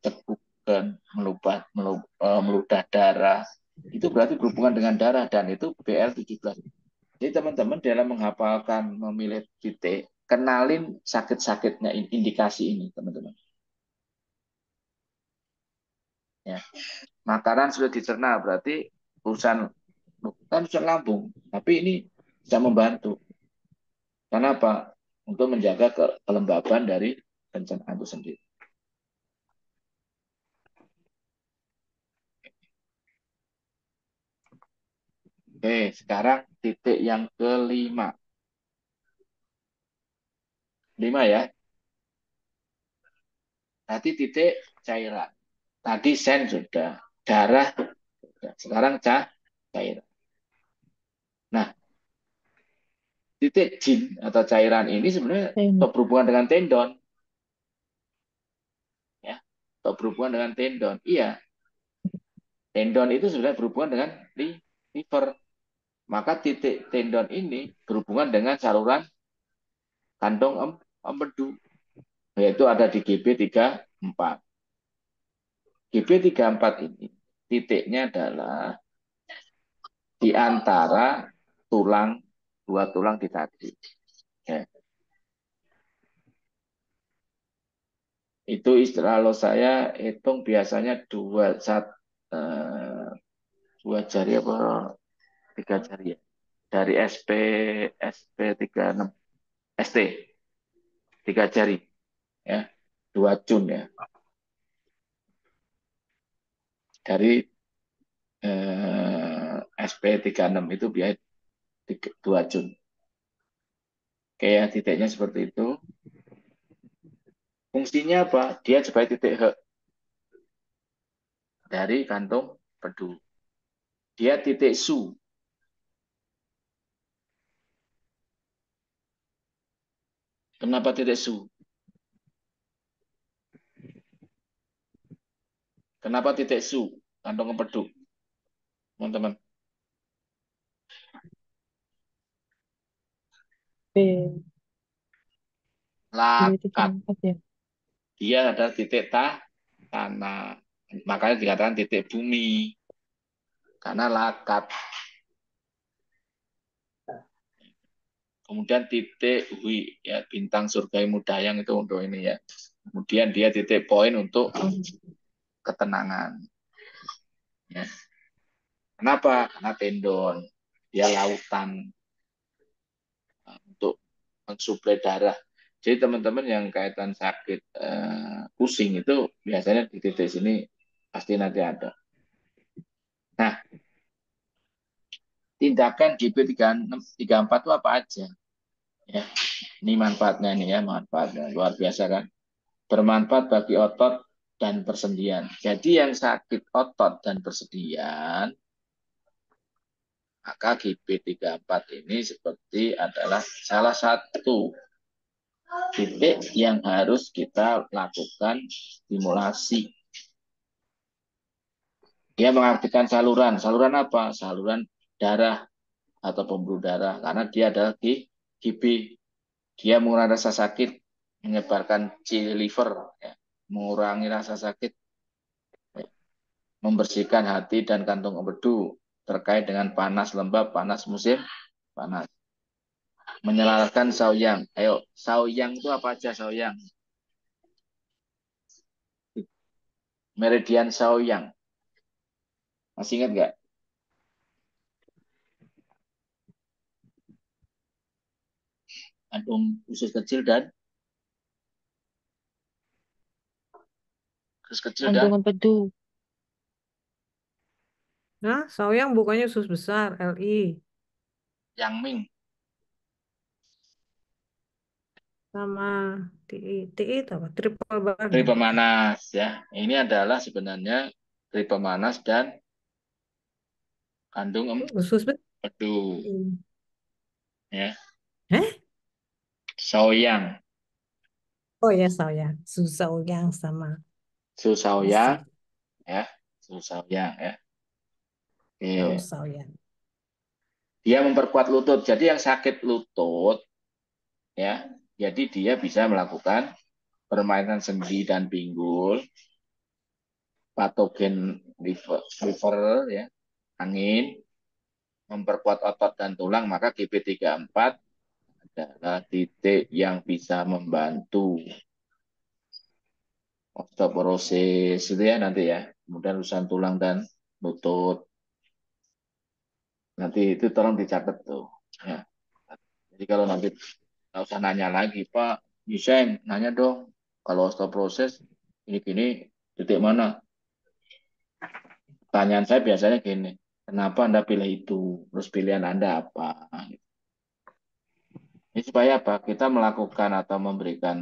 Speaker 1: cekukan, meludah darah, itu berarti berhubungan dengan darah dan itu BL17. Jadi teman-teman dalam menghafalkan memilih titik, kenalin sakit-sakitnya indikasi ini teman-teman. Ya. Makanan sudah dicerna berarti urusan bukan urusan lambung, tapi ini bisa membantu. Karena apa? Untuk menjaga kelembaban dari pencernaan itu sendiri. Oke, sekarang titik yang kelima. 5 ya. Nanti titik cairan. Tadi sen sudah, darah sudah. Sekarang cairan. Nah, titik jin atau cairan ini sebenarnya berhubungan dengan tendon, ya, berhubungan dengan tendon. Iya, tendon itu sebenarnya berhubungan dengan liver. Maka titik tendon ini berhubungan dengan saluran kantong empedu, yaitu ada di GB34. GB34 ini titiknya adalah di antara dua tulang di kaki. Ya. Itu kalau saya hitung biasanya dua jari apa tiga jari ya. Dari SP 36 ST 3 jari ya, 2 jun ya. Dari SP 36 itu biaya 2 jun. Oke ya, titiknya seperti itu. Fungsinya apa? Dia sebagai titik H dari kantung empedu. Dia titik su. Kenapa titik su? Kenapa titik su? Kantong empedu. Teman-teman. Lakat. Dia adalah titik tanah. Makanya dikatakan titik bumi. Karena lakat. Kemudian titik Wi, ya, bintang surgai mudayang itu untuk ini ya. Kemudian dia titik poin untuk ketenangan. Ya. Kenapa? Karena tendon. Dia lautan untuk mensuplai darah. Jadi teman-teman yang kaitan sakit pusing itu biasanya di titik sini pasti nanti ada. Nah, tindakan GB34 itu apa aja? Ya, ini manfaatnya nih ya, manfaatnya luar biasa kan. Bermanfaat bagi otot dan persendian. Jadi yang sakit otot dan persendian, maka GB34 ini seperti adalah salah satu titik yang harus kita lakukan stimulasi. Dia mengaktifkan saluran. Saluran apa? Saluran darah atau pembuluh darah. Karena dia adalah GB. Dia mengurangi rasa sakit, menyebarkan cili liver, ya, mengurangi rasa sakit, ya, membersihkan hati dan kantung empedu terkait dengan panas lembab, panas musim panas. Menyelaraskan sauyang. Ayo, sauyang itu apa aja sauyang? Meridian sauyang. Masih ingat nggak? Usus kecil dan
Speaker 5: Kandung empedu.
Speaker 2: Nah, sauyang bukannya usus besar, LI.
Speaker 1: Yang Ming.
Speaker 2: Sama TI itu apa? Triple burn.
Speaker 1: Tri pemanas ya. Ini adalah sebenarnya tri pemanas dan kandung
Speaker 2: Usus besar.
Speaker 1: empedu ya.
Speaker 2: Eh?
Speaker 1: Sauyang.
Speaker 2: Oh ya, sauyang. Sauyang sama
Speaker 1: Sauyang ya. Sauyang ya. Oke.
Speaker 2: sauyang.
Speaker 1: Dia memperkuat lutut. Jadi yang sakit lutut ya, jadi dia bisa melakukan permainan sendi dan pinggul, patogen liver ya, angin, memperkuat otot dan tulang, maka GB34 adalah titik yang bisa membantu osteoporosis itu ya nanti ya, kemudian urusan tulang dan lutut. Nanti itu tolong dicatat tuh. Ya. Jadi kalau nanti nggak usah nanya lagi, Pak, Yusen, nanya dong, kalau osteoporosis ini titik mana? Pertanyaan saya biasanya gini, kenapa Anda pilih itu? Terus pilihan Anda apa? Ini supaya apa? Kita melakukan atau memberikan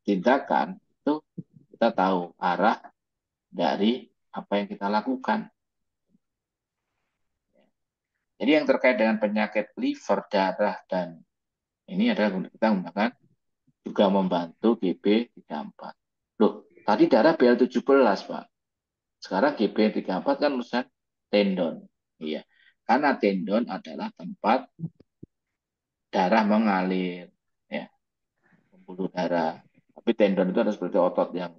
Speaker 1: tindakan itu kita tahu arah dari apa yang kita lakukan. Jadi yang terkait dengan penyakit liver, darah, dan ini adalah kita menggunakan juga membantu GB34. Loh, tadi darah BL17, Pak. Sekarang GB34 kan urusan tendon. Iya. Karena tendon adalah tempat darah mengalir, ya, pembuluh darah. Tapi tendon itu ada seperti otot yang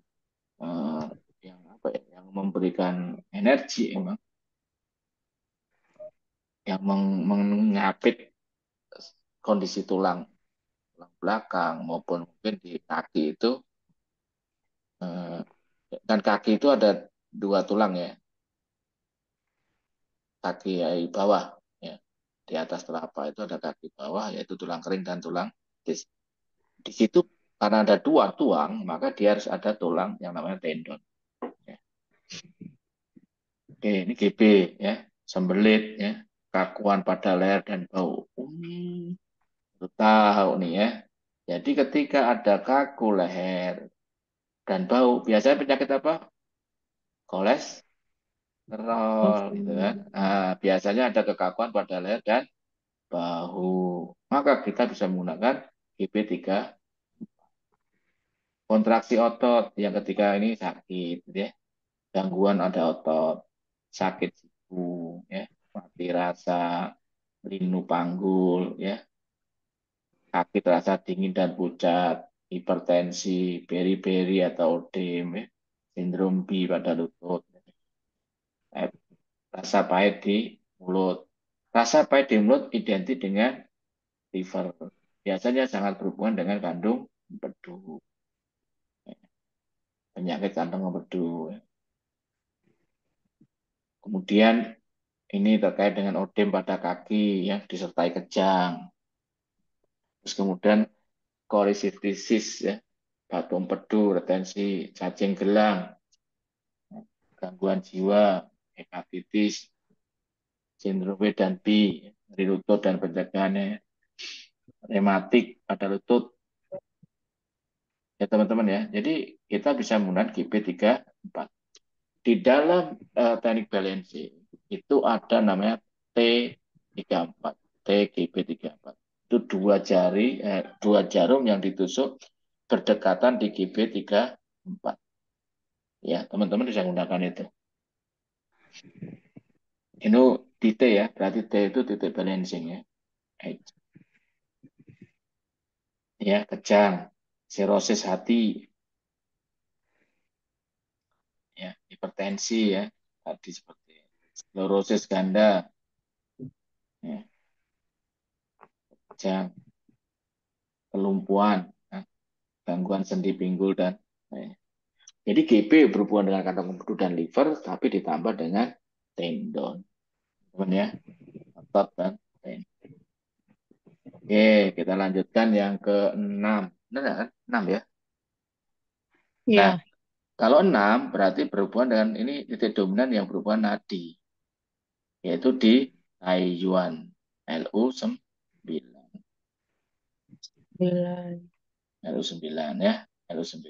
Speaker 1: apa ya, yang memberikan energi emang, yang mengapit kondisi tulang belakang maupun mungkin di kaki itu. Dan kaki itu ada dua tulang ya, kaki bawah ya, di atas telapak itu ada kaki bawah yaitu tulang kering dan tulang dis. Di situ karena ada dua tulang maka dia harus ada tulang yang namanya tendon ya. Oke, ini GB ya, sembelit ya, kakuan pada leher dan bau. Tahu nih ya, jadi ketika ada kaku leher dan bau biasanya penyakit apa? Kolesterol gitu kan. Nah, biasanya ada kekakuan pada leher dan bahu. Maka kita bisa menggunakan GB3. Kontraksi otot yang ketika ini sakit, gitu ya. Gangguan ada otot, sakit siku, ya, mati rasa, linu panggul, ya, kaki terasa dingin dan pucat, hipertensi, beri-beri atau odem, ya, sindrom B pada lutut, rasa pahit di mulut. Rasa pahit di mulut identik dengan liver. Biasanya sangat berhubungan dengan kandung empedu, penyakit kantong empedu. Kemudian ini terkait dengan odem pada kaki yang disertai kejang. Terus kemudian kolisistisis ya, batu empedu, retensi, cacing gelang, gangguan jiwa, hepatitis, sindrom B dan B, nyeri lutut dan pencegahannya, rematik pada lutut. Ya teman-teman ya, jadi kita bisa menggunakan GB34. Di dalam teknik balancing itu ada namanya T34, TGB34. Itu dua jarum yang ditusuk berdekatan di GB34. Ya, teman-teman bisa menggunakan itu. Ini di T ya, berarti T itu titik balancing ya. Ya, kejang, sirosis hati, ya, hipertensi ya, tadi seperti sklerosis ganda, ya, kejang, kelumpuhan, ya, gangguan sendi pinggul dan lainnya. Jadi GB berhubungan dengan kantong empedu dan liver, tapi ditambah dengan tendon, teman ya, otot dan tendon. Oke, kita lanjutkan yang ke-6. Benar kan? 6 ya.
Speaker 5: Iya.
Speaker 1: Nah, kalau 6 berarti berhubungan dengan ini titik dominan yang berhubungan nadi, yaitu di Taiyuan, LU9.
Speaker 5: 9.
Speaker 1: LU9 ya, LU9.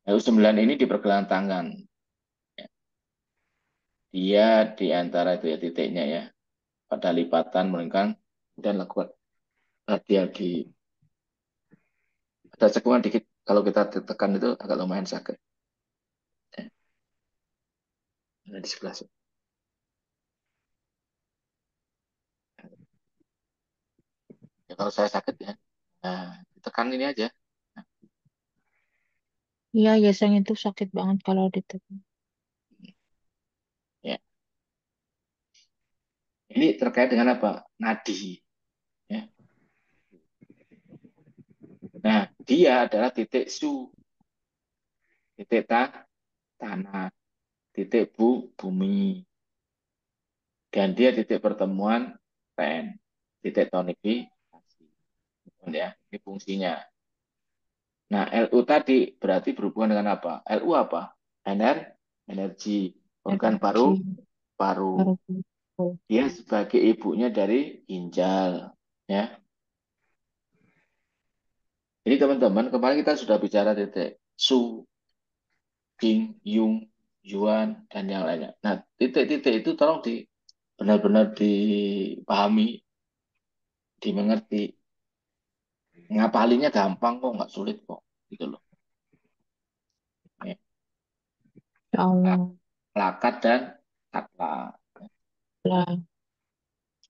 Speaker 1: LU9 ini di pergelangan tangan. Dia di antara itu ya titiknya ya, pada lipatan melengkung dan lakukan radial di ada cekungan dikit, kalau kita tekan itu agak lumayan sakit. Ada di sebelah sini. Ya, kalau saya sakit ya, nah, tekan ini aja.
Speaker 5: Iya, biasanya itu sakit banget kalau ditekan.
Speaker 1: Ya. Ini terkait dengan apa? Nadi. Ya. Nah, dia adalah titik su, titik tanah, titik bumi, dan dia titik pertemuan PN, titik tonifikasi. Ya, ini fungsinya. Nah, LU tadi berarti berhubungan dengan apa? LU apa? Energi, organ
Speaker 5: Energi.
Speaker 1: paru.
Speaker 5: Paru.
Speaker 1: Dia sebagai ibunya dari ginjal, ya. Jadi teman-teman, kemarin kita sudah bicara titik Su, Ding, Yung, Yuan, dan yang lainnya. Nah, titik-titik itu tolong benar-benar dipahami, dimengerti. Ngapalinya gampang kok, nggak sulit kok. Gitu loh. Ya.
Speaker 5: Ya Allah.
Speaker 1: Lakat dan takla.
Speaker 5: Lah.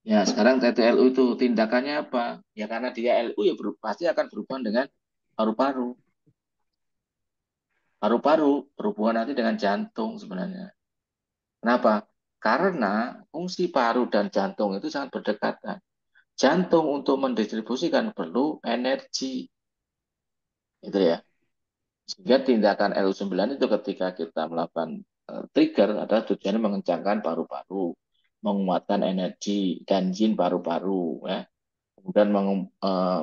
Speaker 1: Ya, sekarang TTLU itu tindakannya apa? Ya karena dia LU ya pasti akan berhubungan dengan paru-paru. Paru-paru berhubungan nanti dengan jantung sebenarnya. Kenapa? Karena fungsi paru dan jantung itu sangat berdekatan. Jantung untuk mendistribusikan perlu energi. Itu ya. Sehingga tindakan LU9 itu ketika kita melakukan trigger adalah tujuannya mengencangkan paru-paru, menguatkan energi dan yin paru-paru, ya. Kemudian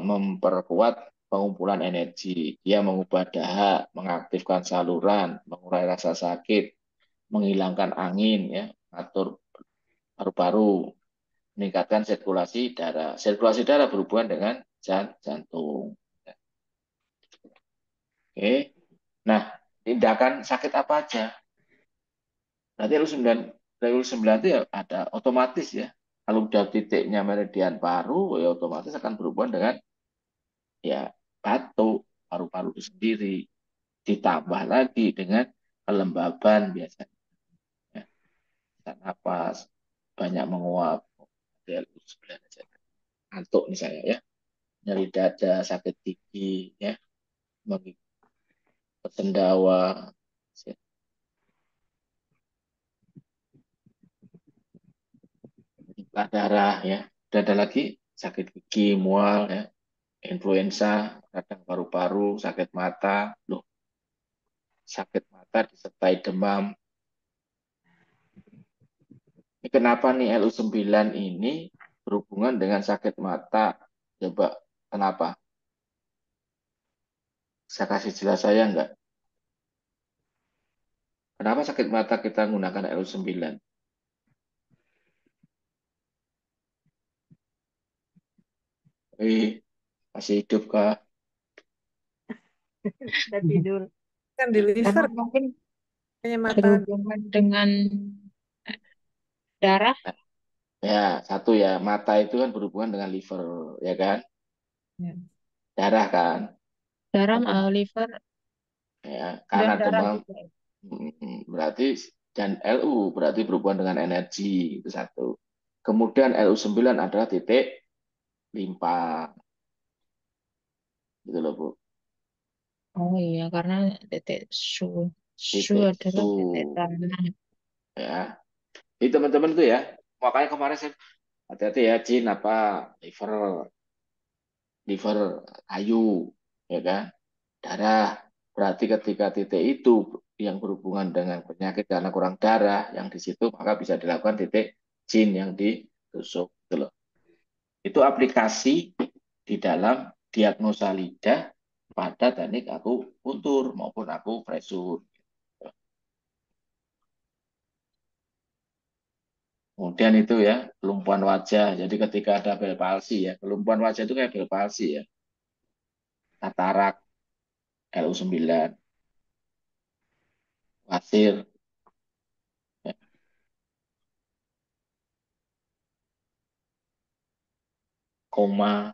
Speaker 1: memperkuat pengumpulan energi. Dia mengubah dahak, mengaktifkan saluran, mengurai rasa sakit, menghilangkan angin, ya, atur paru-paru, meningkatkan sirkulasi darah. Sirkulasi darah berhubungan dengan jantung. Oke. Nah, tindakan sakit apa aja? Berarti LU9 itu ya ada otomatis ya. Kalau udah titiknya meridian paru, ya otomatis akan berhubungan dengan ya batuk, paru-paru itu sendiri. Ditambah lagi dengan kelembaban biasanya. Ya, sesak napas, banyak menguap, LU9 aja. Ngantuk misalnya ya, nyeri dada, sakit gigi, ya, bersendawa, muntah darah ya. Dan ada lagi sakit gigi, mual ya, influenza, radang paru-paru, sakit mata, loh, sakit mata disertai demam. Ini kenapa nih LU9 ini berhubungan dengan sakit mata? Coba kenapa? Saya kasih jelas saya enggak? Kenapa sakit mata kita menggunakan LU9? Masih hidup kah?
Speaker 4: Udah tidur.
Speaker 2: Kan di liver
Speaker 5: Karena mungkin
Speaker 2: kayaknya mata.
Speaker 5: berhubungan dengan darah.
Speaker 1: Ya, satu ya, mata itu kan berhubungan dengan liver, ya kan?
Speaker 2: Ya.
Speaker 1: Darah kan?
Speaker 5: Darah,
Speaker 1: Otomatis
Speaker 5: liver,
Speaker 1: ya,
Speaker 5: dan
Speaker 1: karena
Speaker 5: darah
Speaker 1: demam
Speaker 5: juga.
Speaker 1: berarti dan LU berarti berhubungan dengan energi itu satu. Kemudian LU9 adalah titik limpa. Gitu loh, Bu.
Speaker 5: Oh iya, karena titik su. Su
Speaker 1: Titik
Speaker 5: adalah
Speaker 1: su
Speaker 5: titik tanah.
Speaker 1: ya. Jadi teman-teman itu ya, makanya kemarin saya hati-hati ya, Jin apa liver, liver kayu, ya kan? Darah. Berarti ketika titik itu yang berhubungan dengan penyakit karena kurang darah yang di situ maka bisa dilakukan titik Jin yang ditusuk. Gitu loh. Itu aplikasi di dalam diagnosa lidah pada teknik akupuntur maupun akupresur. Kemudian itu ya, kelumpuhan wajah. Jadi ketika ada Bell palsy ya, kelumpuhan wajah itu kayak Bell palsy ya. Katarak, LU9, wasir, ya, koma,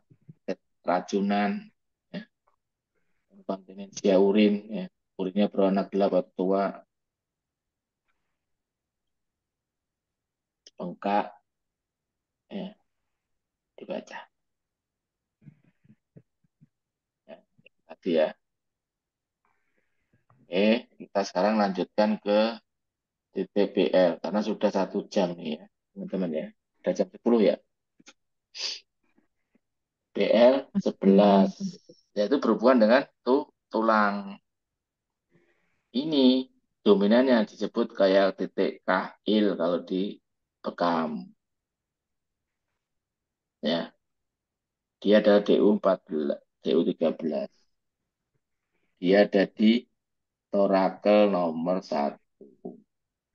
Speaker 1: keracunan, ya, inkontinensia urin, ya, urinnya berwarna gelap atau tua, bengkak, ya, dibaca. Ya, tadi ya. Oke, kita sekarang lanjutkan ke TTPL karena sudah 1 jam nih ya, teman-teman ya. Sudah jam 10 ya. BL 11 yaitu berhubungan dengan tulang. Ini dominannya disebut kayak titik kahil kalau di bekam. Ya, dia ada DU14, DU13. Dia ada di torakel nomor 1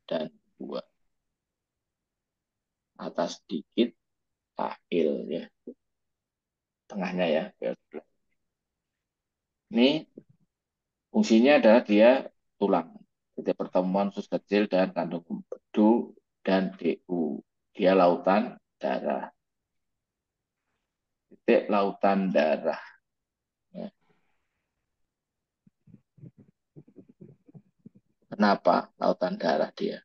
Speaker 1: dan 2. Atas sedikit kahil ya. Tengahnya ya. Ini Fungsinya adalah dia tulang. Titik pertemuan usus kecil dan kandung empedu dan DU. Dia lautan darah. Titik lautan darah. Ya. Kenapa lautan darah dia?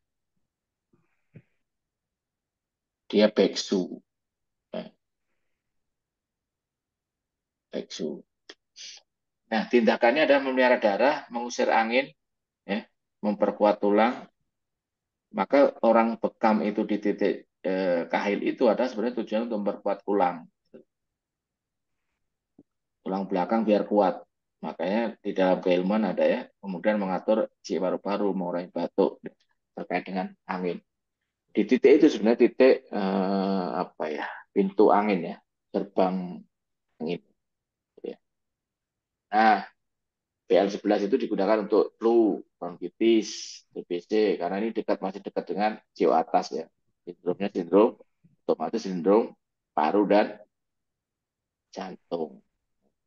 Speaker 1: Dia beksu. Ya, beksu. Nah, tindakannya adalah memelihara darah, mengusir angin, ya, memperkuat tulang. Maka orang bekam itu di titik kahil itu ada sebenarnya tujuan untuk memperkuat tulang. Tulang belakang biar kuat. Makanya di dalam keilmuan ada ya, kemudian mengatur isi paru-paru, mengurangi batuk terkait dengan angin. Di titik itu sebenarnya titik apa ya, pintu angin ya, gerbang angin. Ya. Nah, BL11 itu digunakan untuk flu, bronkitis, TBC, karena ini masih dekat dengan JO atas ya. Sindromnya otomatis sindrom paru dan jantung,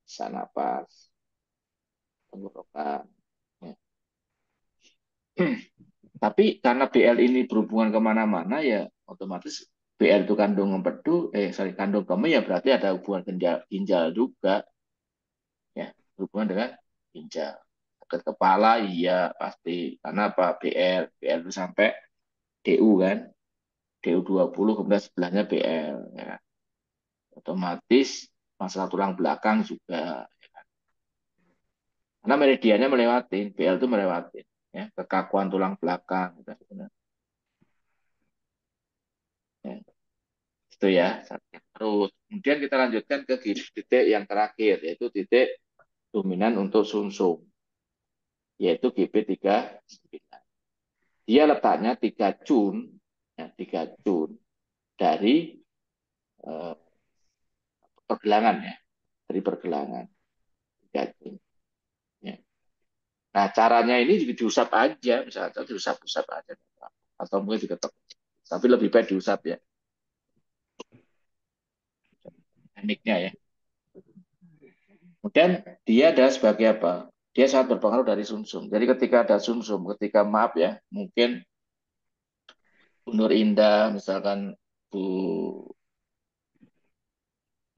Speaker 1: sesak napas, tenggorokan. Ya. Tapi karena BL ini berhubungan kemana-mana ya otomatis BL itu kandung empedu, kandung kemih ya berarti ada hubungan ginjal juga ya, berhubungan dengan ginjal. Sakit kepala iya pasti karena apa BL itu sampai DU kan, DU 20 kemudian sebelahnya BL ya. Otomatis masalah tulang belakang juga ya kan? Karena meridiannya melewati BL itu melewati ya, kekakuan tulang belakang gitu. Ya. Itu ya. Terus kemudian kita lanjutkan ke titik yang terakhir yaitu titik dominan untuk sumsum yaitu GP39. Dia letaknya 3 cun ya, 3 cun dari eh, pergelangan ya, dari pergelangan 3 cun. Ya. Nah, caranya ini diusap aja, misalnya diusap-usap aja atau mungkin diketok. Tapi lebih baik diusap ya tekniknya ya. Kemudian dia ada sebagai apa? Dia sangat berpengaruh dari sumsum. Jadi ketika ada sumsum, ketika maaf ya, mungkin Bu Nur Indah, misalkan Bu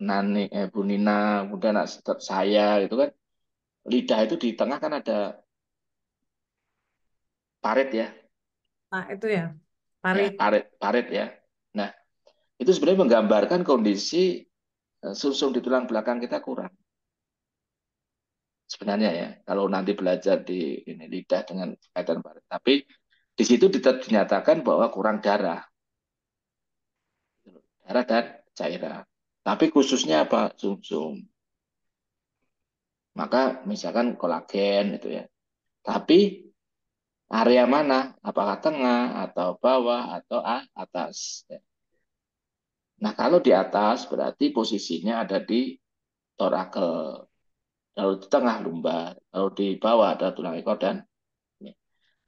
Speaker 1: Nani, Bu Nina, kemudian saya gitu kan, lidah itu di tengah kan ada parit ya,
Speaker 2: Nah, itu ya,
Speaker 1: ya
Speaker 2: parit.
Speaker 1: parit ya. Nah, itu sebenarnya menggambarkan kondisi sumsum di tulang belakang kita kurang. Sebenarnya ya, kalau nanti belajar di ini lidah dengan kaitan parit. Tapi di situ dinyatakan bahwa kurang darah dan cairan. Tapi khususnya apa? Sumsum. Maka misalkan kolagen itu ya. Tapi area mana? Apakah tengah atau bawah atau atas? Nah, kalau di atas berarti posisinya ada di torakel. Kalau di tengah lumbar, kalau di bawah ada tulang ekor dan ini.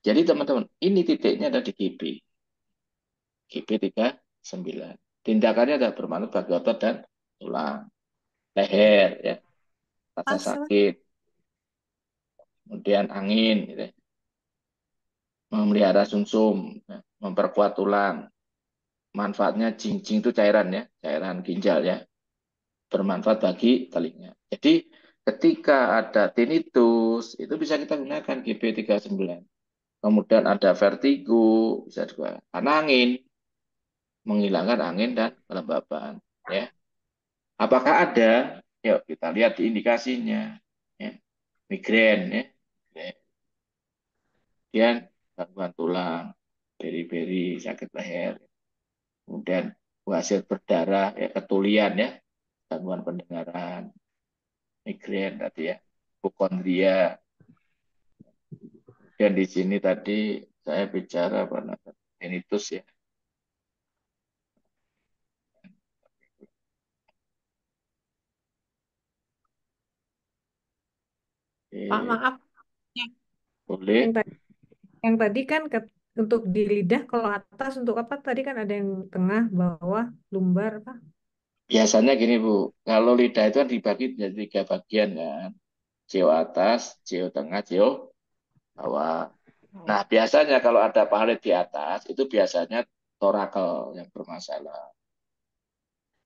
Speaker 1: Jadi teman-teman, ini titiknya ada di GB39. Tindakannya ada bermanut bagi otot dan tulang, leher ya, rasa
Speaker 2: Pas,
Speaker 1: sakit, kemudian angin, gitu ya. Memelihara sumsum, ya. Memperkuat tulang. Manfaatnya jinjing itu cairan ya, cairan ginjal ya, bermanfaat bagi telinga. Jadi ketika ada tinnitus itu bisa kita gunakan GB39. Kemudian ada vertigo bisa juga karena angin, menghilangkan angin dan kelembaban ya. Apakah ada? Yuk kita lihat di indikasinya ya. Migrain ya. Kemudian gangguan tulang, beri-beri, sakit leher, kemudian hasil berdarah ya, ketulian ya, gangguan pendengaran, migrain tadi ya, hipokondria. Dan di sini tadi saya bicara apa namanya tinnitus ya.
Speaker 2: Pak,
Speaker 1: Oke,
Speaker 2: maaf. Yang yang
Speaker 1: boleh.
Speaker 2: tadi, yang tadi kan untuk di lidah kalau atas untuk apa? Tadi kan ada yang tengah, bawah, lumbar, apa?
Speaker 1: Biasanya gini Bu, kalau lidah itu kan dibagi menjadi 3 bagian kan. geo atas, geo tengah, geo bawah. Nah, biasanya kalau ada parit di atas, itu biasanya torakel yang bermasalah.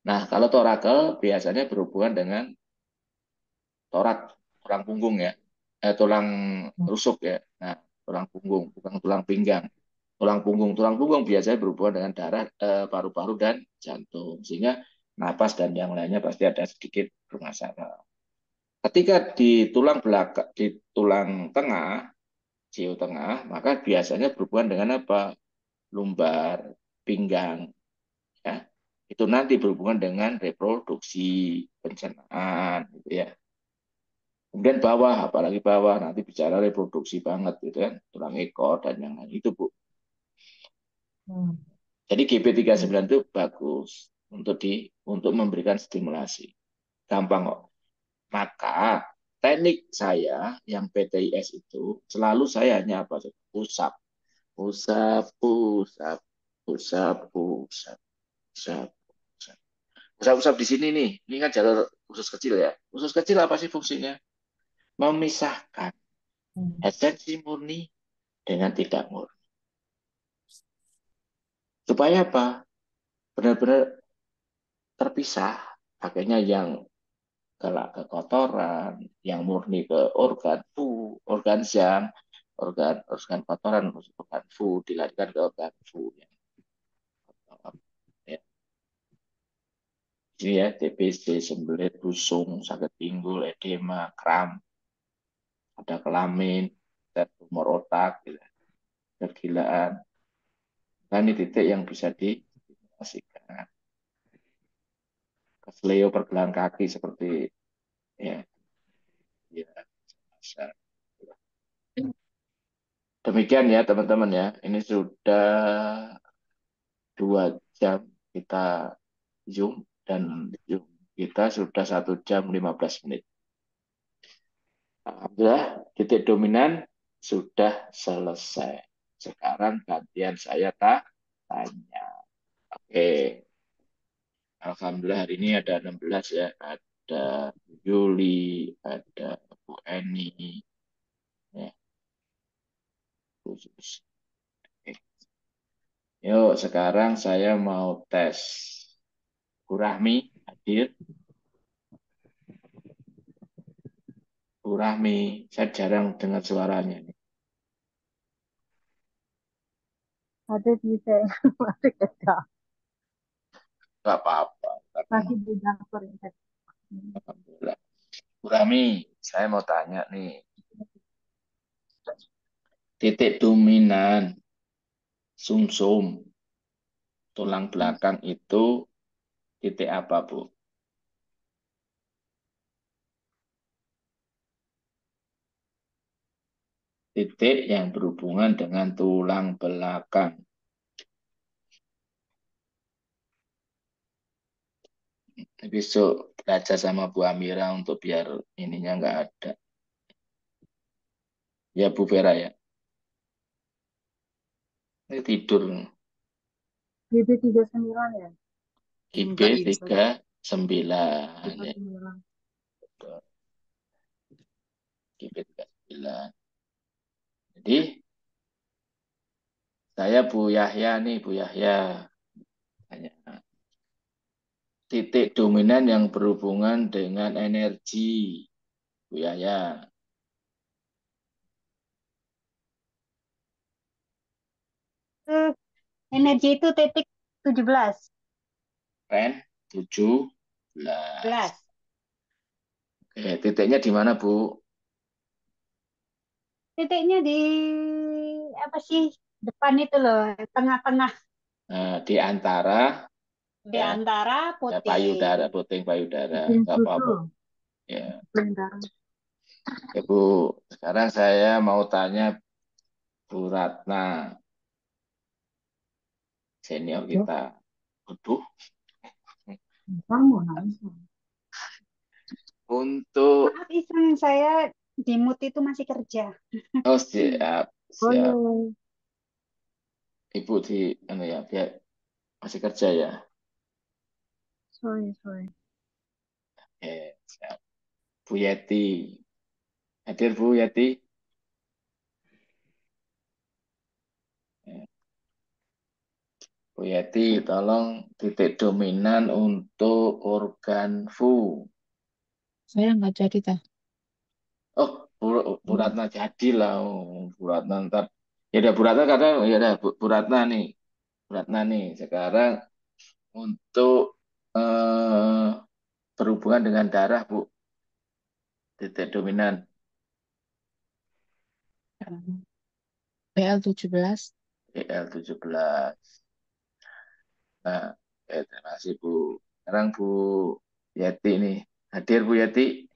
Speaker 1: Nah, kalau torakel biasanya berhubungan dengan torak, tulang punggung ya, tulang rusuk ya. Nah, tulang punggung, bukan tulang pinggang. Tulang punggung biasanya berhubungan dengan darah, paru-paru dan jantung, sehingga napas dan yang lainnya pasti ada sedikit bermasalah. Ketika di tulang belakang, di tulang tengah, geo tengah, maka biasanya berhubungan dengan apa? Lumbar, pinggang, ya. Itu nanti berhubungan dengan reproduksi, pencernaan, gitu ya. Kemudian bawah, apalagi bawah, nanti bicara reproduksi banget, gitu kan. Tulang ekor dan yang lain. Itu, Bu. Jadi GP39 itu bagus untuk memberikan stimulasi. Gampang kok. Maka teknik saya yang PTIS itu selalu saya hanya apa? Pusap, pusap, pusap, pusap, pusap, pusap, pusap. Pusap-pusap di sini nih. Ini kan jalur usus kecil ya. Usus kecil apa sih fungsinya? Memisahkan esensi murni dengan tidak murni. Supaya apa? Benar-benar terpisah. Pakainya yang ke kotoran, yang murni ke organ organ jam, organ kotoran, organ dilarikan ke organ ya. Ya. Ini ya, TBC, sembelit, busung, sakit pinggul, edema, kram, ada kelamin, ada tumor otak, gitu, kegilaan. Nah, ini titik yang bisa diasihkan. Kesleo pergelangan kaki seperti ya, ya, masa. Demikian ya teman-teman ya. Ini sudah 2 jam kita Zoom dan Zoom kita sudah 1 jam 15 menit. Alhamdulillah titik dominan sudah selesai. Sekarang gantian saya tanya. Oke. Alhamdulillah hari ini ada 16 ya. Ada Bu Yuli, ada Bu Eni, ya, Bu Susi. Oke. Yuk sekarang saya mau tes. Bu Rahmi hadir. Bu Rahmi, saya jarang dengar suaranya.
Speaker 4: Ada bisa masih kecil.
Speaker 1: Gak apa-apa.
Speaker 4: Masih di dapur.
Speaker 1: Alhamdulillah. Bu Rahmi, saya mau tanya nih. Titik dominan sumsum tulang belakang itu titik apa, Bu? Titik yang berhubungan dengan tulang belakang. Besok belajar sama Bu Amira untuk biar ininya nggak ada. Ya Bu Vera ya. Ini tidur.
Speaker 4: GB39 ya?
Speaker 1: IB
Speaker 3: Enggak, Insan.
Speaker 1: 39. Ya.
Speaker 4: 39.
Speaker 1: IB 39. Jadi saya Bu Yahya nih, Bu Yahya. Tanya. Titik dominan yang berhubungan dengan energi, Bu Yahya.
Speaker 4: Energi itu titik 17.
Speaker 1: Ren 17.
Speaker 4: 11.
Speaker 1: Oke, titiknya di mana, Bu?
Speaker 4: Titiknya di apa sih? Depan itu loh, tengah-tengah
Speaker 1: Di antara
Speaker 4: di
Speaker 1: ya,
Speaker 4: antara
Speaker 1: ya
Speaker 4: puting.
Speaker 1: payudara, puting payudara.
Speaker 4: Puting
Speaker 1: Nggak apa-apa.
Speaker 4: susu.
Speaker 1: Ya.
Speaker 4: Bentar.
Speaker 1: Ya, Bu. Sekarang saya mau tanya Bu Ratna, senior kita. Aduh,
Speaker 4: Kamu nangis.
Speaker 1: untuk
Speaker 4: Maaf Iseng, saya di mood itu masih kerja.
Speaker 1: oh siap,
Speaker 4: Oh
Speaker 1: siap.
Speaker 4: iya.
Speaker 1: Ibu di ya, biar masih kerja ya.
Speaker 4: Sorry, sorry.
Speaker 1: Siap. Bu Yeti, Hadir Bu Yati? Bu Yati, tolong titik dominan untuk organ Fu.
Speaker 5: Saya nggak jadi tah.
Speaker 1: Oh, Bu Ratna jadi lah. Oh, Bu Ratna ntar. Ya udah Bu Ratna karena ya udah Bu Ratna nih. Bu Ratna nih sekarang untuk berhubungan dengan darah Bu, titik dominan
Speaker 5: BL17.
Speaker 1: BL17. Nah, terima kasih Bu. Sekarang Bu Yati nih. Hadir Bu Yati?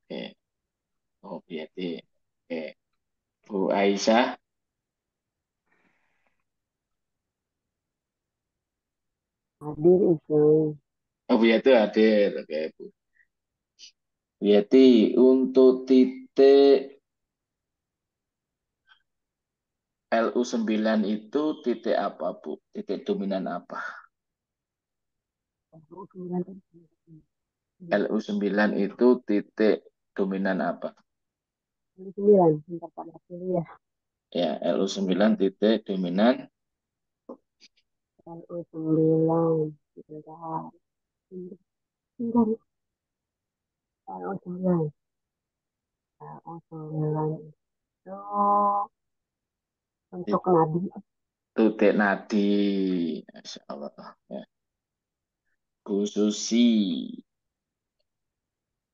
Speaker 1: Oke. Oh, Bu Yati. Oke. Bu Aisyah?
Speaker 6: Hadir itu.
Speaker 1: Oh, Bu Yati hadir. Oke, Bu. Bu Yati, untuk titik LU9 itu titik apa, Bu? Titik dominan apa? LU9 itu titik dominan apa?
Speaker 6: 9, bentar Pak dulu ya.
Speaker 1: Ya, LU9 titik dominan
Speaker 6: LU9, bentar. Bentar, LU9. LU9 itu untuk nadi.
Speaker 1: titik nadi. Masya Allah. Ya. Bu Susi,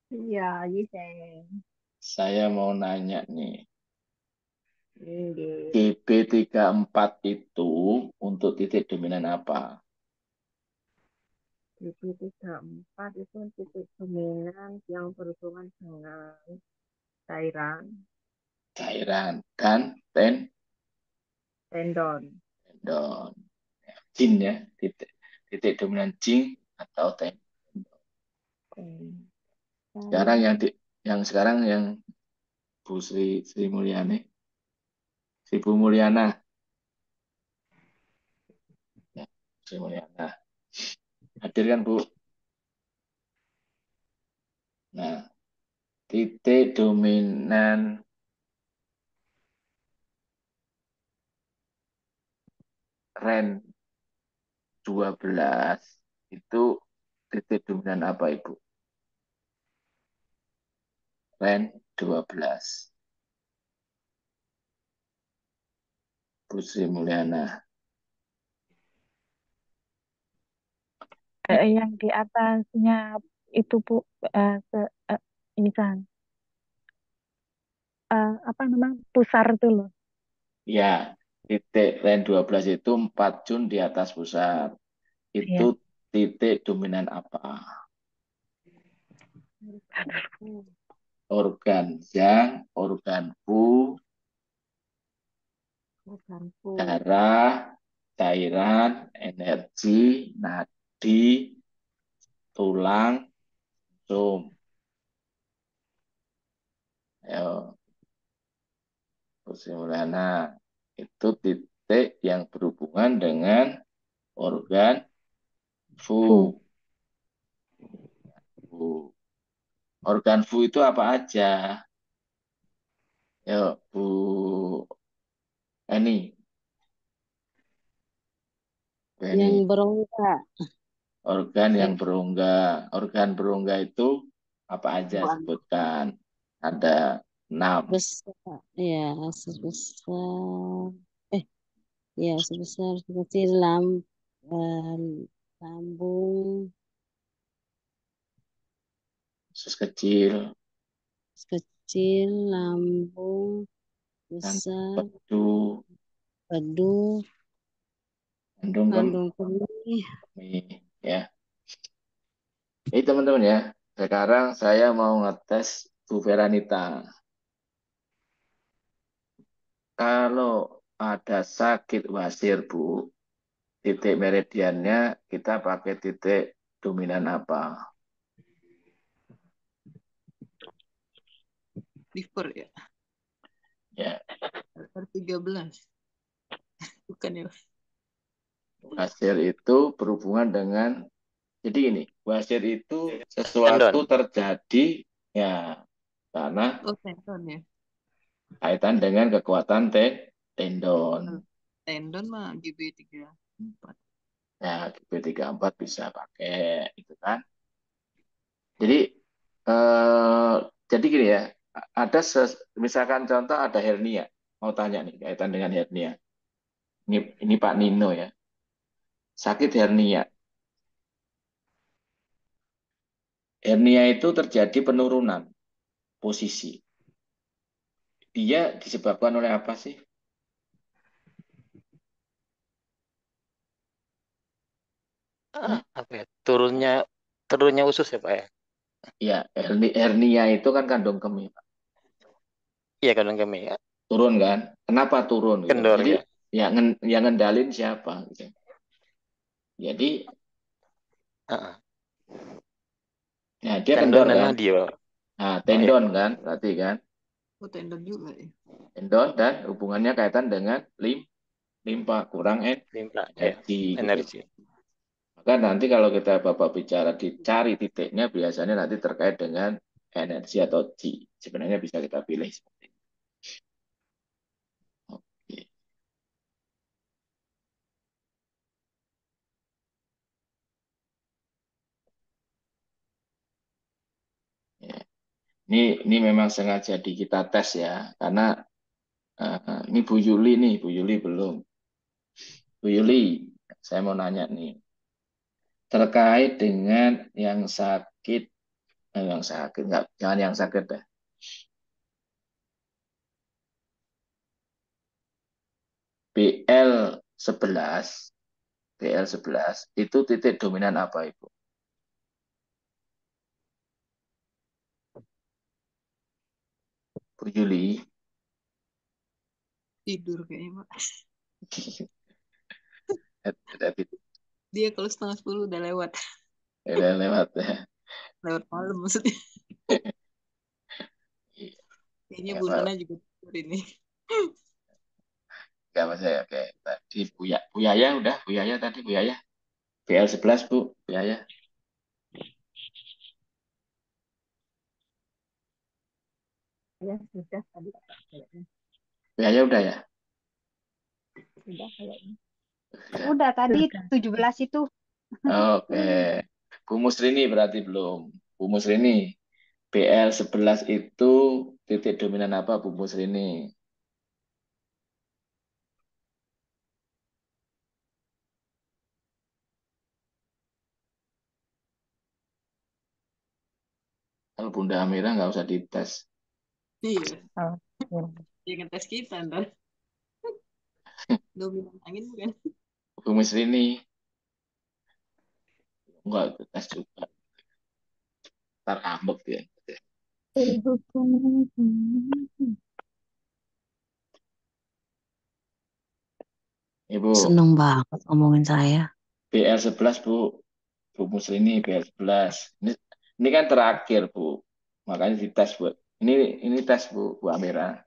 Speaker 4: Iya, bisa.
Speaker 1: saya mau nanya nih.
Speaker 4: Ini
Speaker 1: GB34 itu untuk titik dominan apa?
Speaker 4: GB34 itu titik dominan yang berhubungan dengan cairan
Speaker 1: Cairan dan
Speaker 4: tendon.
Speaker 1: tendon. Jin ya, titik dominan jin atau tendon. Sekarang sekarang yang Bu Sri Mulyani, Ibu Mulyana, ya, Sri Mulyana. Hadir kan Bu? Nah, titik dominan REN 12 itu titik dominan apa Ibu? REN 12. Bu Sri Mulyana.
Speaker 7: Yang di atasnya itu Bu, misal apa namanya pusar itu loh.
Speaker 1: Ya, titik REN 12 itu 4 Jun di atas pusat. Itu
Speaker 7: Ya.
Speaker 1: titik dominan apa? Organ yang, organ fu, darah, cairan, energi, nadi, tulang, sum. Ayo, Mulyana. Itu titik yang berhubungan dengan organ fu. Fu. Organ fu itu apa aja? Yuk, Bu Eni. Bu
Speaker 6: Yang
Speaker 1: Eni.
Speaker 6: berongga.
Speaker 1: Organ yang berongga. Organ berongga itu apa aja sebutkan? Ada 6.
Speaker 6: Besar, ya, sebesar, ya sebesar seperti lambung
Speaker 1: Kecil,
Speaker 6: kecil, lambung
Speaker 1: dan
Speaker 6: besar,
Speaker 1: pedu,
Speaker 6: pedu,
Speaker 1: kandung
Speaker 6: kandung kemih.
Speaker 1: kemih. Ya. Ini teman-teman ya. Sekarang saya mau ngetes Bu Veranita. Kalau ada sakit wasir Bu, titik meridiannya kita pakai titik dominan apa?
Speaker 3: Liver ya.
Speaker 1: Ya,
Speaker 3: Liver 13. Bukan ya.
Speaker 1: wasir itu berhubungan dengan Jadi ini, wasir itu
Speaker 8: Tendon.
Speaker 1: sesuatu terjadi ya karena
Speaker 3: Oh, tendon ya.
Speaker 1: kaitan dengan kekuatan tendon.
Speaker 3: Tendon mah GB34.
Speaker 1: Ya, GB34 bisa pakai itu kan. Jadi jadi gini ya, ada misalkan contoh ada hernia. Mau tanya nih kaitan dengan hernia. Ini Pak Nino ya. Sakit hernia. Hernia itu terjadi penurunan posisi. Dia disebabkan oleh apa sih?
Speaker 8: Apa ya? Turunnya usus ya Pak ya?
Speaker 1: Ya, hernia itu kan kandung kemih, Pak.
Speaker 8: Iya kandung kemih ya.
Speaker 1: Turun kan? Kenapa turun gitu?
Speaker 8: Kendor
Speaker 1: Jadi
Speaker 8: ya.
Speaker 1: yang ngendalin siapa gitu. Jadi
Speaker 8: Heeh.
Speaker 1: ya dia
Speaker 8: Tendon
Speaker 1: kendor
Speaker 8: dan
Speaker 1: kan?
Speaker 8: nadi ya Pak.
Speaker 1: Nah,
Speaker 8: Oh ya.
Speaker 1: tendon kan berarti kan?
Speaker 3: Oh, tendon juga ya.
Speaker 1: Tendon dan hubungannya kaitan dengan limpa kurang
Speaker 8: Limpa ya.
Speaker 1: energi gitu.
Speaker 8: Energi.
Speaker 1: Maka nanti kalau kita Bapak bicara dicari titiknya biasanya nanti terkait dengan energi atau G. Sebenarnya bisa kita pilih seperti itu. Oke. Ya. Ini memang sengaja di kita tes ya, karena ini Bu Yuli nih, Bu Yuli belum. Bu Yuli, saya mau nanya nih, terkait dengan yang sakit, enggak, jangan yang sakit deh. BL11, BL11 itu titik dominan apa Ibu? Bu Yuli,
Speaker 3: Tidur kayaknya, Pak.
Speaker 1: tadi
Speaker 3: Dia kalau 9:30 udah lewat.
Speaker 1: udah lewat ya.
Speaker 3: Lewat malam maksudnya. Kayaknya
Speaker 1: Nggak
Speaker 3: Bu
Speaker 1: apa-
Speaker 3: Nana juga tidur ini.
Speaker 1: nggak masalah. Oke, tadi Bu Yaya udah, Bu Yaya tadi Bu Yaya. BL11 Bu Yaya.
Speaker 2: Ya, sudah tadi kayaknya.
Speaker 1: Bu Yaya udah ya?
Speaker 2: Sudah kayaknya.
Speaker 1: Udah.
Speaker 4: Udah tadi
Speaker 2: Sudah.
Speaker 4: 17 itu.
Speaker 1: Oke. Bu Musrini berarti belum. Bu Musrini, BL11 itu titik dominan apa Bu Musrini? Kalau Bunda Amira nggak usah dites.
Speaker 3: Iya.
Speaker 2: Oh, ya.
Speaker 3: Dia ngetes kita ntar. Dominan angin bukan?
Speaker 1: Bu Musrini, nggak itu tes juga. Ntar ambek ya. Ibu,
Speaker 6: Seneng banget ngomongin saya.
Speaker 1: BL11 Bu. Bu Musrini BL11. Ini kan terakhir Bu. Makanya dites Bu. Ini tes Bu Amira.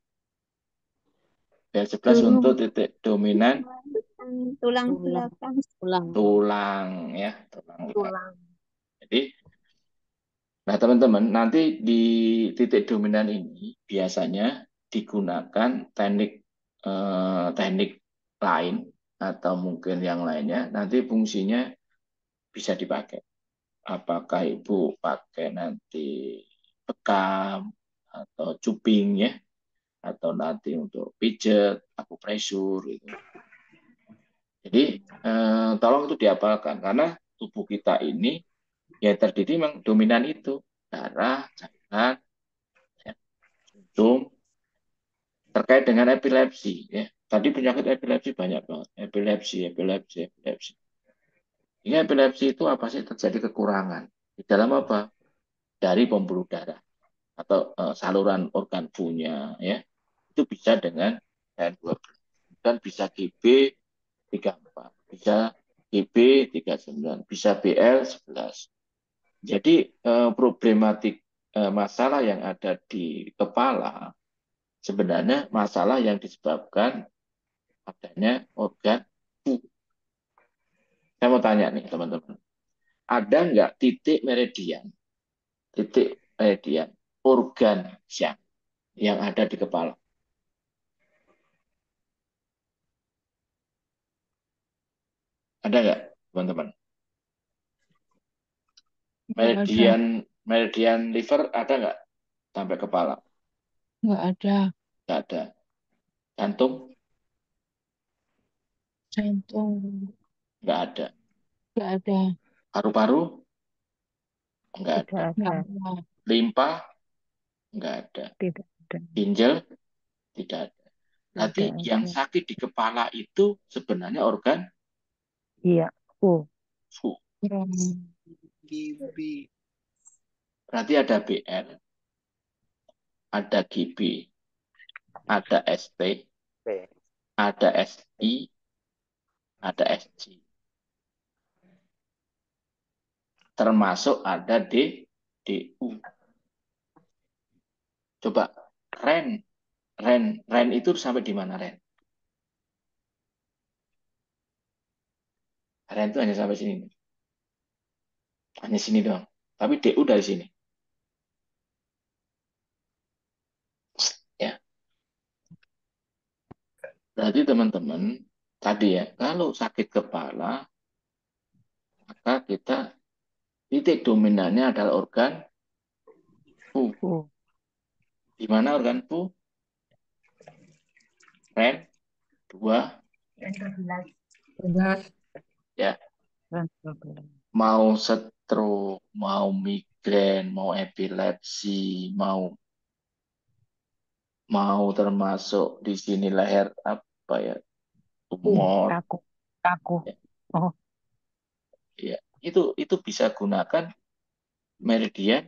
Speaker 1: BL11 untuk titik dominan
Speaker 4: Tulang
Speaker 6: Tulang,
Speaker 4: belakang.
Speaker 6: tulang.
Speaker 1: tulang ya, tulang.
Speaker 2: Tulang.
Speaker 1: Jadi, nah teman-teman, nanti di titik dominan ini biasanya digunakan teknik lain atau mungkin yang lainnya. Nanti fungsinya bisa dipakai. Apakah Ibu pakai nanti bekam atau cuping ya, atau nanti untuk pijat, akupresur gitu. Jadi tolong itu dihafalkan karena tubuh kita ini ya terdiri memang dominan itu darah, cairan, jantung, terkait dengan epilepsi ya. Tadi penyakit epilepsi banyak banget, epilepsi. Ini epilepsi itu apa sih? Terjadi kekurangan di dalam apa? Dari pembuluh darah atau saluran organ punya ya. Itu bisa dengan N12 dan bisa GB34, bisa GB39, bisa BL11. Jadi problematik masalah yang ada di kepala sebenarnya masalah yang disebabkan adanya organ. Saya mau tanya nih teman-teman, ada nggak titik meridian organ yang ada di kepala? Ada nggak, teman-teman?
Speaker 5: Nggak ada.
Speaker 1: Meridian liver ada nggak sampai kepala?
Speaker 5: Nggak ada.
Speaker 1: Nggak ada. Jantung
Speaker 5: Jantung.
Speaker 1: nggak ada.
Speaker 5: Nggak ada.
Speaker 1: Paru-paru nggak ada.
Speaker 2: Tidak
Speaker 5: Nggak
Speaker 2: ada.
Speaker 5: ada.
Speaker 1: Limpa nggak ada.
Speaker 2: Tidak ada.
Speaker 1: Ginjal tidak ada. Berarti
Speaker 2: Tidak
Speaker 1: yang
Speaker 2: ada.
Speaker 1: sakit di kepala itu sebenarnya organ
Speaker 2: Iya.
Speaker 1: fu.
Speaker 5: Kurang.
Speaker 3: GB.
Speaker 1: Berarti ada BL, ada GB, ada ST,
Speaker 8: Oke.
Speaker 1: ada SI, ada SG. Termasuk ada DU. Coba Ren itu sampai di mana, Ren? Ren itu hanya sampai sini. Hanya sini doang. Tapi DU dari sini. Ya. Berarti teman-teman, tadi ya, kalau sakit kepala, maka kita titik dominannya adalah organ fu. Di mana organ fu? Ren, 2,
Speaker 2: 11.
Speaker 1: ya. Mau stroke, mau migrain, mau epilepsi, mau termasuk di sini leher apa ya, tumor,
Speaker 7: Kaku. Oh,
Speaker 1: ya itu bisa gunakan meridian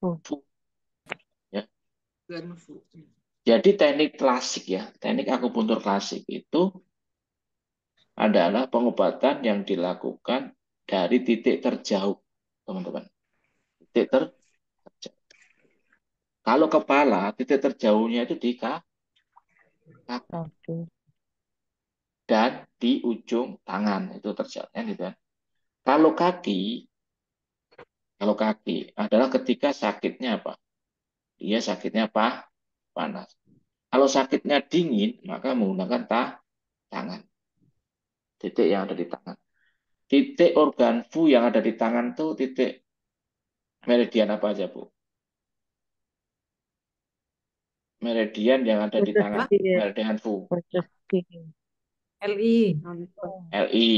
Speaker 1: fu, ya.
Speaker 3: Dan fu.
Speaker 1: Jadi teknik klasik ya, teknik akupuntur klasik itu adalah pengobatan yang dilakukan dari titik terjauh, teman-teman. Titik terjauh. Kalau kepala, titik terjauhnya itu di kaki
Speaker 7: oke.
Speaker 1: dan di ujung tangan itu terjauhnya gitu kan. Kalau kaki adalah ketika sakitnya apa? Dia sakitnya panas. Kalau sakitnya dingin, maka menggunakan tangan. Titik yang ada di tangan. Titik organ fu yang ada di tangan tuh titik meridian apa aja, Bu? Meridian yang ada di tangan. Meridian fu.
Speaker 7: Usus di
Speaker 2: LI.
Speaker 1: LI.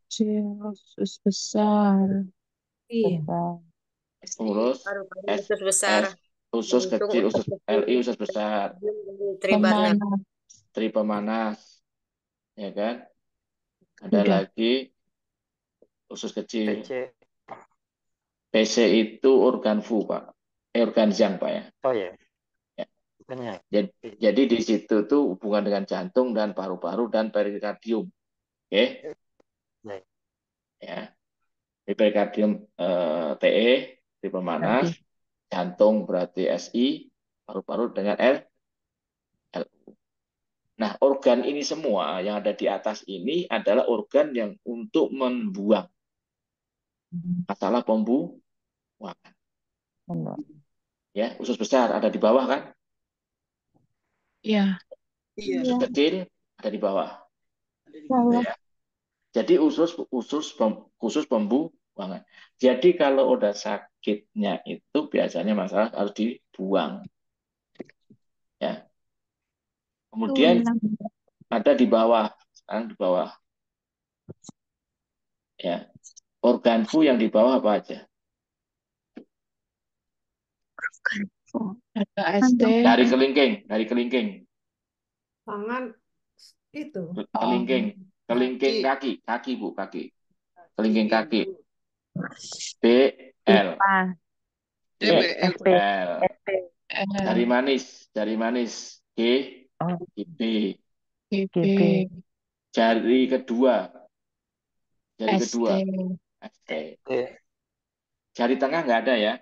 Speaker 5: Kecil. Usus besar.
Speaker 2: I.
Speaker 7: besar.
Speaker 1: Urus S,
Speaker 9: Usus besar.
Speaker 1: S, usus kecil, usus LI, usus besar.
Speaker 9: Tribatnya.
Speaker 5: Pemanas.
Speaker 1: Tri pemanas. Ya kan? Ada
Speaker 5: Udah.
Speaker 1: lagi usus kecil.
Speaker 8: PC.
Speaker 1: PC itu organ fu, Pak. Organ yang, Pak ya.
Speaker 8: Oh ya.
Speaker 1: Ya.
Speaker 8: Bukannya.
Speaker 1: Jadi di situ tuh hubungan dengan jantung dan paru-paru dan perikardium. Oke?
Speaker 8: Ya.
Speaker 1: Ya. Di perikardium TE, di pemanas, jantung berarti SI, paru-paru dengan LU. Nah, organ ini semua yang ada di atas ini adalah organ yang untuk membuang masalah pembuangan. Ya, usus besar ada di bawah kan?
Speaker 5: Iya.
Speaker 3: Iya.
Speaker 1: Usus kecil ada di bawah.
Speaker 3: Ada di
Speaker 5: Bawah.
Speaker 1: Ya. Jadi khusus pembuangan. Jadi kalau udah sakitnya itu biasanya masalah harus dibuang. Ya. Kemudian ada di bawah, sekarang di bawah. Ya. Organ fu yang di bawah apa aja?
Speaker 5: Ada ST.
Speaker 1: Dari kelingking,
Speaker 2: Tangan itu.
Speaker 1: kelingking kaki Bu, kaki. Kelingking
Speaker 3: Ibu.
Speaker 1: kaki. BL.
Speaker 3: DBL.
Speaker 1: BL.
Speaker 5: L.
Speaker 1: Jari manis. GB.
Speaker 5: GP.
Speaker 1: Jari kedua.
Speaker 5: ST.
Speaker 1: ST. Jari tengah nggak ada ya?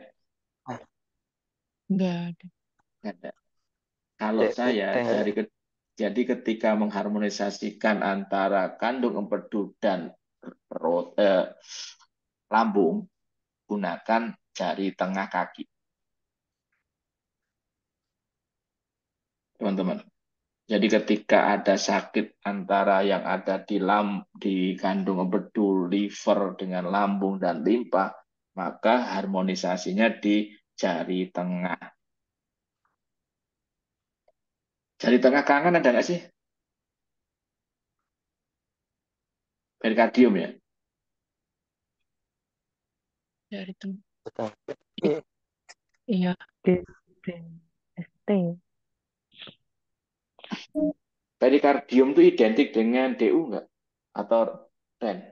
Speaker 5: Nggak ada.
Speaker 1: Nggak ada. Kalau saya jadi ketika mengharmonisasikan antara kandung empedu dan perut, lambung, gunakan jari tengah kaki, teman-teman. Jadi ketika ada sakit antara yang ada di kandung empedu, liver dengan lambung dan limpa, maka harmonisasinya di jari tengah. Jari tengah kanan ada nggak sih? Perikardium ya.
Speaker 5: Dari itu.
Speaker 8: Betul.
Speaker 5: Iya. D, D, ST.
Speaker 1: Perikardium itu identik dengan DU nggak? Atau REN?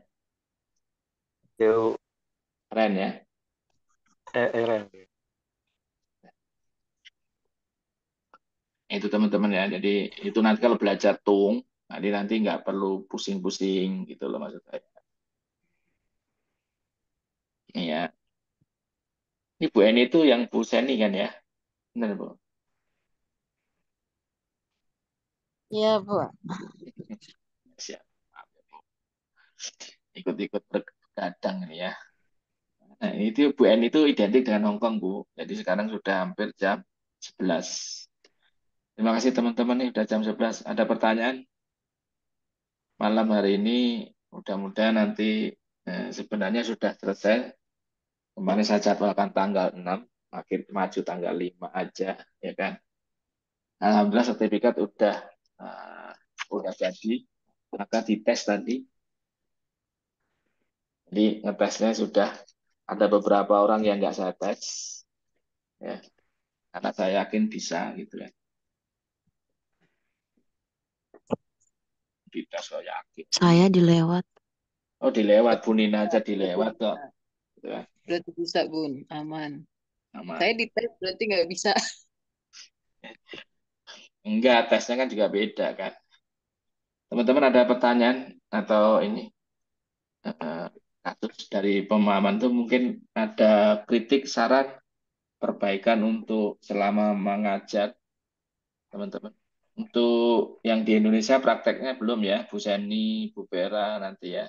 Speaker 8: Jauh
Speaker 1: REN ya.
Speaker 8: Ren.
Speaker 1: Itu teman-teman ya. Jadi itu nanti kalau belajar tung, nanti nggak perlu pusing-pusing gitu loh maksud saya. Iya. Ini Bu Eni itu yang Bu Seni kan ya? Benar Bu?
Speaker 4: Iya, Bu.
Speaker 1: Siap. Ikut-ikut bergadang ini ya. Nah, itu Bu Eni itu identik dengan Hongkong Bu. Jadi sekarang sudah hampir jam 11. Terima kasih teman-teman nih udah jam 11. Ada pertanyaan malam hari ini? Mudah-mudahan nanti sebenarnya sudah selesai. Kemarin saya jadwalkan tanggal 6, makin maju tanggal 5 aja, ya kan? Alhamdulillah sertifikat udah jadi, maka dites tadi. Jadi ngetesnya sudah ada beberapa orang yang nggak saya tes, ya, karena saya yakin bisa gitu ya. Kita saya yakin.
Speaker 6: Saya dilewat.
Speaker 1: Oh dilewat, Bu Nina aja
Speaker 3: Berarti
Speaker 1: dilewat kok.
Speaker 3: bisa.
Speaker 1: Gitu ya.
Speaker 3: Berarti bisa, Bun. Aman.
Speaker 1: Aman.
Speaker 3: Saya dites berarti nggak bisa.
Speaker 1: Enggak, tesnya kan juga beda kan. Teman-teman ada pertanyaan atau ini kasus dari pemahaman tuh mungkin ada kritik, saran, perbaikan untuk selama mengajar teman-teman. Untuk yang di Indonesia prakteknya belum ya, Bu Seni, Bu Vera nanti ya.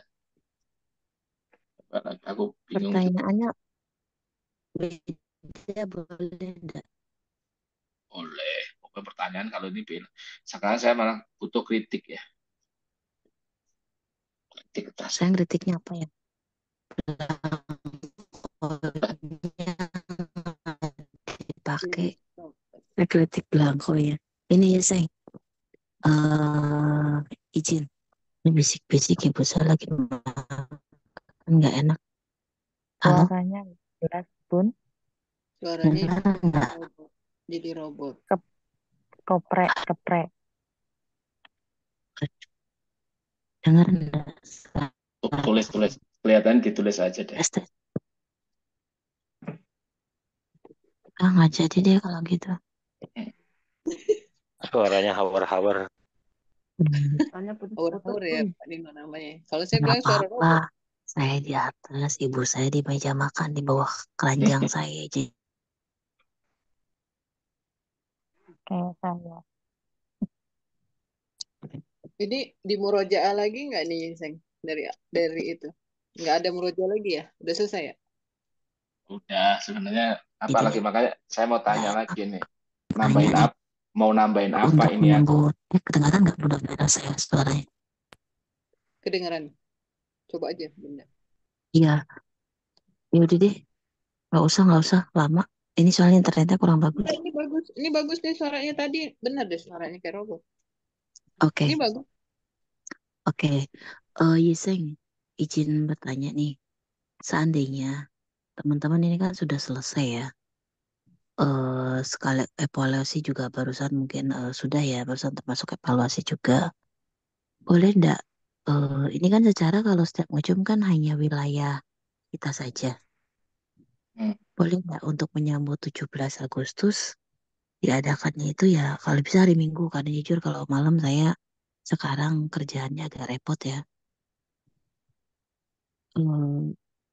Speaker 1: Aku bingung juga.
Speaker 6: Pertanyaannya beda boleh enggak?
Speaker 1: Oleh pertanyaan kalau ini beda. Sekarang saya malah butuh kritik ya. Kritik keras.
Speaker 6: Saya kritiknya apa ya? Dipakai kritik belangko ya. Ini ya saya izin. Ini bisik-bisik ibu saya lagi makan nggak enak. Halo,
Speaker 5: Suaranya jelas, Bun.
Speaker 3: Suaranya
Speaker 6: dengar nggak?
Speaker 3: robot. Jadi robot.
Speaker 5: Keprek, keprek.
Speaker 6: Dengar nggak?
Speaker 1: Tulis-tulis. Kelihatan ditulis aja deh.
Speaker 6: Tes, tes. Ah, nggak jadi deh kalau gitu.
Speaker 8: Suaranya hawar-hawar.
Speaker 2: Soalnya putus-putus,
Speaker 3: Awur-awur ya,
Speaker 2: Bun.
Speaker 3: Pak Nino namanya. Kalau saya
Speaker 6: Nggak
Speaker 3: bilang suara
Speaker 6: apa-apa.
Speaker 3: robot.
Speaker 6: Saya di atas, ibu saya di meja makan di bawah keranjang saya. Jadi
Speaker 5: Kayak saya.
Speaker 3: Jadi di murojaah lagi nggak nih, Seng? Dari itu. Nggak ada murojaah lagi ya? Udah selesai ya?
Speaker 1: Udah, sebenarnya
Speaker 6: tidak
Speaker 1: apalagi makanya saya mau tanya
Speaker 6: ada
Speaker 1: lagi nih.
Speaker 6: nanya nih
Speaker 1: Mau nambahin apa
Speaker 6: untuk
Speaker 1: ini ya?
Speaker 6: menyambut. Kedengaran nggak benar-benar saya suaranya?
Speaker 3: Kedengeran. Coba aja, bener.
Speaker 6: Iya, ya udah deh. Nggak usah lama. Ini soalnya internetnya kurang bagus.
Speaker 3: Nah, ini bagus. Ini bagus deh suaranya tadi. Bener deh suaranya kayak robot.
Speaker 6: Oke,
Speaker 3: Ini bagus.
Speaker 6: oke. Yeseng, izin bertanya nih. Seandainya teman-teman ini kan sudah selesai ya. Sekali evaluasi juga barusan mungkin sudah ya, barusan termasuk evaluasi juga. Boleh enggak? Ini kan secara kalau setiap museum kan hanya wilayah kita saja.
Speaker 1: Hmm.
Speaker 6: Boleh enggak untuk menyambut 17 Agustus diadakannya itu ya kalau bisa hari Minggu, karena jujur kalau malam saya sekarang kerjaannya agak repot ya.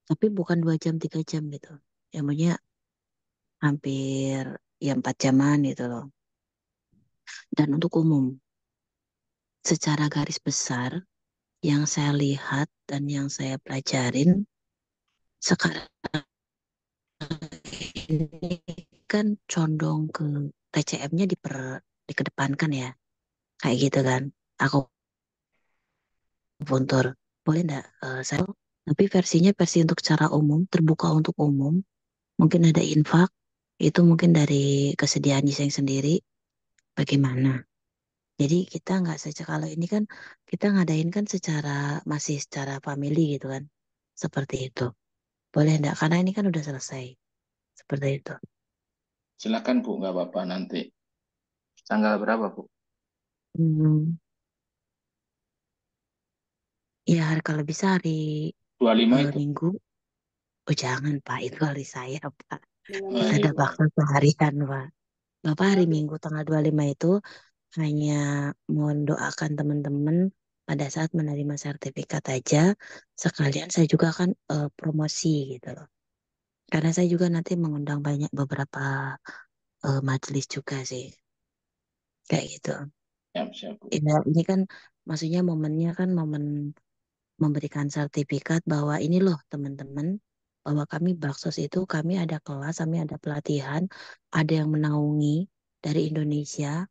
Speaker 6: Tapi bukan 2 jam 3 jam gitu. Ya maksudnya hampir ya 4 jaman gitu loh. Dan untuk umum secara garis besar yang saya lihat dan yang saya pelajarin sekarang ini kan condong ke TCM-nya dikedepankan ya. Kayak gitu kan. Aku puntur. Boleh enggak saya tapi versinya versi untuk secara umum, terbuka untuk umum. Mungkin ada infak, itu mungkin dari kesediaan Yiseng sendiri bagaimana. Jadi kita nggak secara kalau ini kan kita ngadain kan masih secara family gitu kan. Seperti itu. Boleh enggak? Karena ini kan udah selesai. Seperti itu.
Speaker 1: Silakan Bu, nggak apa-apa nanti. Tanggal berapa Bu?
Speaker 6: Hmm, ya kalau bisa hari
Speaker 1: 25 itu.
Speaker 6: Minggu. Oh jangan Pak, itu hari saya Pak. Kita ada
Speaker 1: Waduh.
Speaker 6: bakso seharian Pak. Bapak hari
Speaker 3: Waduh.
Speaker 6: Minggu tanggal 25 itu hanya mendoakan teman-teman pada saat menerima sertifikat aja. Sekalian saya juga akan promosi gitu loh. Karena saya juga nanti mengundang beberapa majelis juga sih. Kayak gitu.
Speaker 1: Siap, Bu.
Speaker 6: Ini kan maksudnya momennya kan momen memberikan sertifikat bahwa ini loh teman-teman, bahwa kami Baksos itu kami ada kelas, kami ada pelatihan, ada yang menaungi dari Indonesia.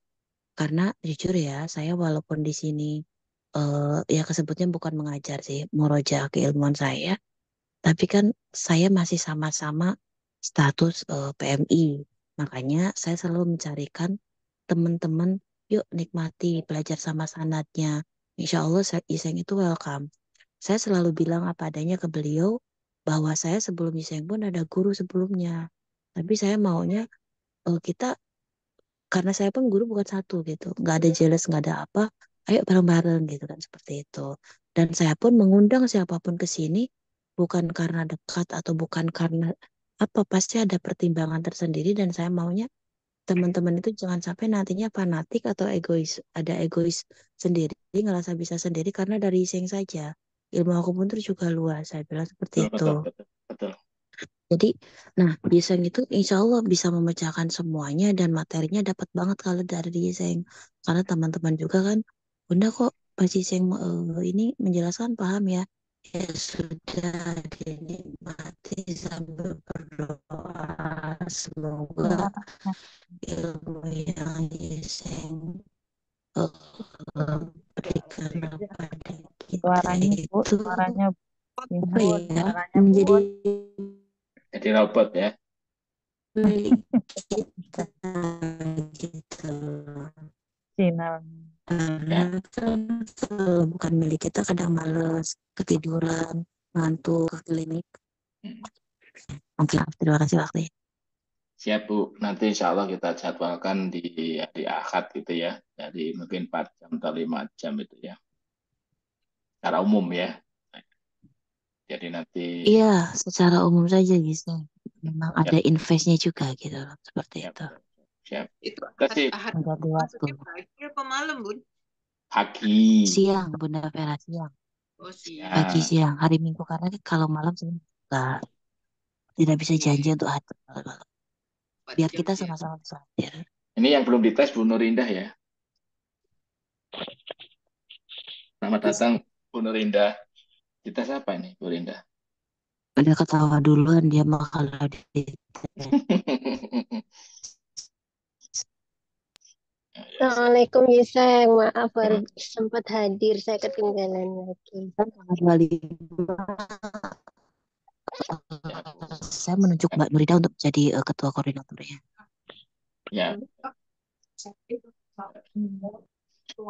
Speaker 6: Karena jujur ya, saya walaupun di sini ya kesebutnya bukan mengajar sih, murojaah keilmuan saya, tapi kan saya masih sama-sama status PMI. Makanya saya selalu mencarikan teman-teman, yuk nikmati belajar sama sanatnya. Insya Allah Iseng itu welcome. Saya selalu bilang apa adanya ke beliau bahwa saya sebelum Iseng pun ada guru sebelumnya. Tapi saya maunya kita karena saya pun guru bukan satu gitu, nggak ada jealous, nggak ada apa, ayo bareng-bareng gitu kan seperti itu. Dan saya pun mengundang siapapun ke sini bukan karena dekat atau bukan karena apa, pasti ada pertimbangan tersendiri dan saya maunya teman-teman itu jangan sampai nantinya fanatik atau egois, ada egois sendiri, ngerasa bisa sendiri karena dari iseng saja. Ilmu aku pun tuh juga luas, saya bilang seperti
Speaker 1: Betul,
Speaker 6: itu.
Speaker 1: betul.
Speaker 6: Jadi, nah, Yeseng itu insya Allah bisa memecahkan semuanya dan materinya dapat banget kalau dari Yeseng. Karena teman-teman juga kan, Bunda kok Pak Yeseng ini menjelaskan paham ya. Ya sudah dinikmati sambil berdoa. Semoga
Speaker 5: Suara,
Speaker 6: ilmu yang Yeseng berikan kepada kita
Speaker 5: suaranya Bu,
Speaker 6: itu
Speaker 5: suaranya
Speaker 6: apa
Speaker 5: Bun,
Speaker 6: ya,
Speaker 5: suaranya
Speaker 6: menjadi
Speaker 5: Bun.
Speaker 1: Jadi robot ya.
Speaker 6: milik kita gitu.
Speaker 5: Sinyal.
Speaker 6: Karena
Speaker 1: Ya.
Speaker 6: kan bukan milik kita, kadang males, ketiduran, ngantuk, ke klinik.
Speaker 1: Hmm.
Speaker 6: Oke, terima kasih waktunya.
Speaker 1: Siap Bu, nanti insya Allah kita jadwalkan di Ahad gitu ya. Jadi mungkin 4 jam atau 5 jam itu ya. Secara umum ya. Jadi nanti
Speaker 6: Iya, secara umum saja gitu. Memang ada
Speaker 1: siap,
Speaker 6: investnya juga gitu loh, seperti
Speaker 1: siap,
Speaker 6: itu.
Speaker 1: siap.
Speaker 3: Itu
Speaker 1: Kasih
Speaker 3: ahad
Speaker 6: Menjadi waktu.
Speaker 3: maksudnya pagi apa malam, Bun?
Speaker 1: pagi.
Speaker 6: Siang, Bunda Vera, siang.
Speaker 3: Oh, siang.
Speaker 6: Pagi
Speaker 1: Ya,
Speaker 6: siang, hari Minggu karena kalau malam sih nggak, tidak bisa janji untuk hari malam.
Speaker 3: 4
Speaker 6: Biar
Speaker 3: jam
Speaker 6: kita
Speaker 3: siang.
Speaker 6: sama-sama bisa hadir.
Speaker 1: ini yang belum dites Bu Nurindah ya. Selamat datang Bu Nurindah. Dites apa ini Bu Nurindah?
Speaker 6: Udah ketawa duluan dia mah kalau di
Speaker 1: Ya, ya, siap.
Speaker 9: Assalamualaikum Yeseng, maaf baru sempat hadir, saya ketinggalan lagi.
Speaker 6: tanggal 25
Speaker 1: Ya, Bu.
Speaker 6: saya menunjuk Mbak Nurida untuk jadi ketua koordinatornya.
Speaker 1: Ya.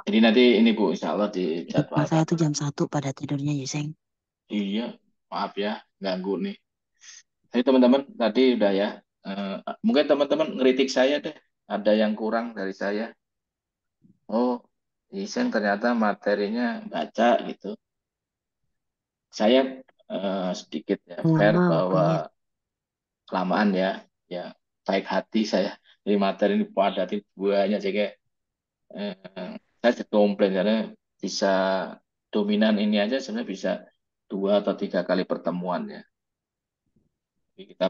Speaker 1: Jadi nanti ini Bu, insya Allah
Speaker 6: Jadwal saya
Speaker 1: dijadwalkan.
Speaker 6: tuh jam 1 pada tidurnya Yeseng.
Speaker 1: Iya, maaf ya, ganggu nih. Jadi teman-teman tadi udah ya. Mungkin teman-teman ngeritik saya deh. Ada yang kurang dari saya. Oh, desain ternyata materinya baca gitu. Saya sedikit ya fair
Speaker 6: Wow,
Speaker 1: bahwa
Speaker 6: amin.
Speaker 1: kelamaan ya. Ya, baik hati saya. Jadi materi ini padatin banyak sih kayak saya jadi komplain karena bisa dominan ini aja sebenarnya bisa 2 atau 3 kali pertemuan ya. Jadi kita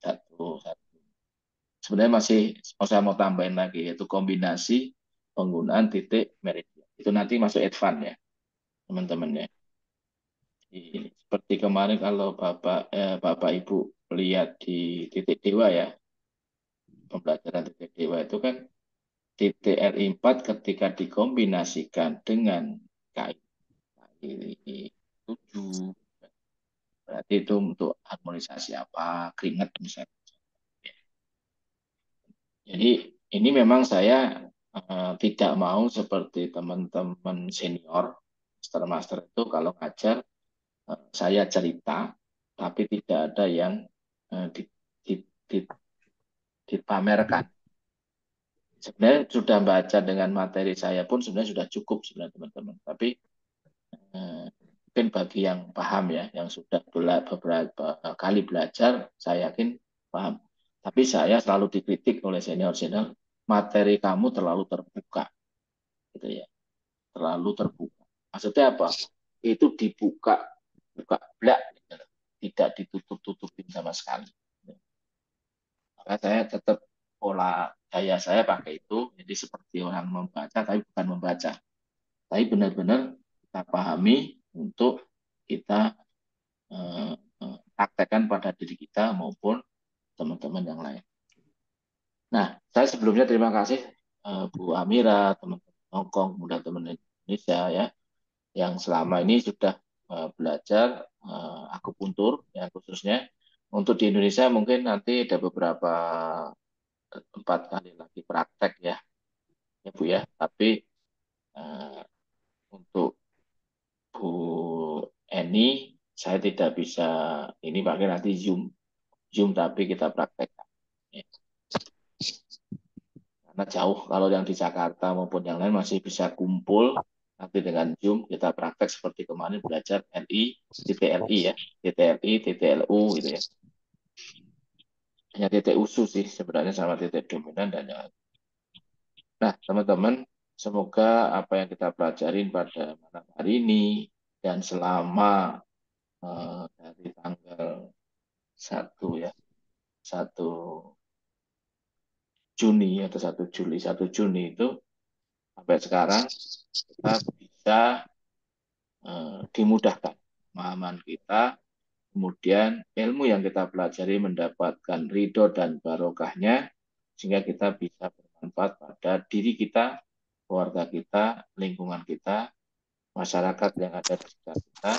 Speaker 1: satu, satu. Sebenarnya masih saya mau tambahin lagi yaitu kombinasi penggunaan titik meridian. Itu nanti masuk advance ya. teman-teman ya. Seperti kemarin kalau Bapak Ibu lihat di titik dewa ya, pembelajaran titik dewa itu kan titik RI4 ketika dikombinasikan dengan KI 7, berarti itu untuk harmonisasi apa, keringat misalnya. Jadi ini memang saya tidak mau seperti teman-teman senior, master itu kalau ngajar saya cerita, tapi tidak ada yang dipamerkan. Sebenarnya sudah baca dengan materi saya pun sebenarnya sudah cukup sebenarnya teman-teman. Tapi mungkin bagi yang paham ya, yang sudah beberapa kali belajar, saya yakin paham. Tapi saya selalu dikritik oleh senior-senior, materi kamu terlalu terbuka, gitu ya, terlalu terbuka. Maksudnya apa? Itu dibuka, buka blak, gitu. Tidak ditutup-tutupin sama sekali. Maka saya tetap pola gaya saya pakai itu, jadi seperti orang membaca, tapi bukan membaca. Tapi benar-benar kita pahami untuk kita praktekkan pada diri kita maupun teman-teman yang lain. Nah, saya sebelumnya terima kasih Bu Amira, teman-teman Hongkong, kemudian teman Indonesia ya, yang selama ini sudah belajar akupuntur ya khususnya. Untuk di Indonesia mungkin nanti ada beberapa 4 kali lagi praktek ya Bu ya. Tapi untuk Bu Eni saya tidak bisa ini pakai nanti Zoom tapi kita praktekkan. Ya. Karena jauh kalau yang di Jakarta maupun yang lain masih bisa kumpul nanti dengan Zoom kita praktek seperti kemarin belajar LI, TTLI ya, TTLI, TTLU gitu ya. Hanya titik usus sih sebenarnya sama titik dominan dan yang lain. Nah, teman-teman, semoga apa yang kita pelajarin pada malam hari ini dan selama dari tanggal 1 ya, 1 Juni atau 1 Juli, 1 Juni itu sampai sekarang kita bisa dimudahkan pemahaman kita, kemudian ilmu yang kita pelajari mendapatkan ridho dan barokahnya, sehingga kita bisa bermanfaat pada diri kita, keluarga kita, lingkungan kita, masyarakat yang ada di sekitar kita,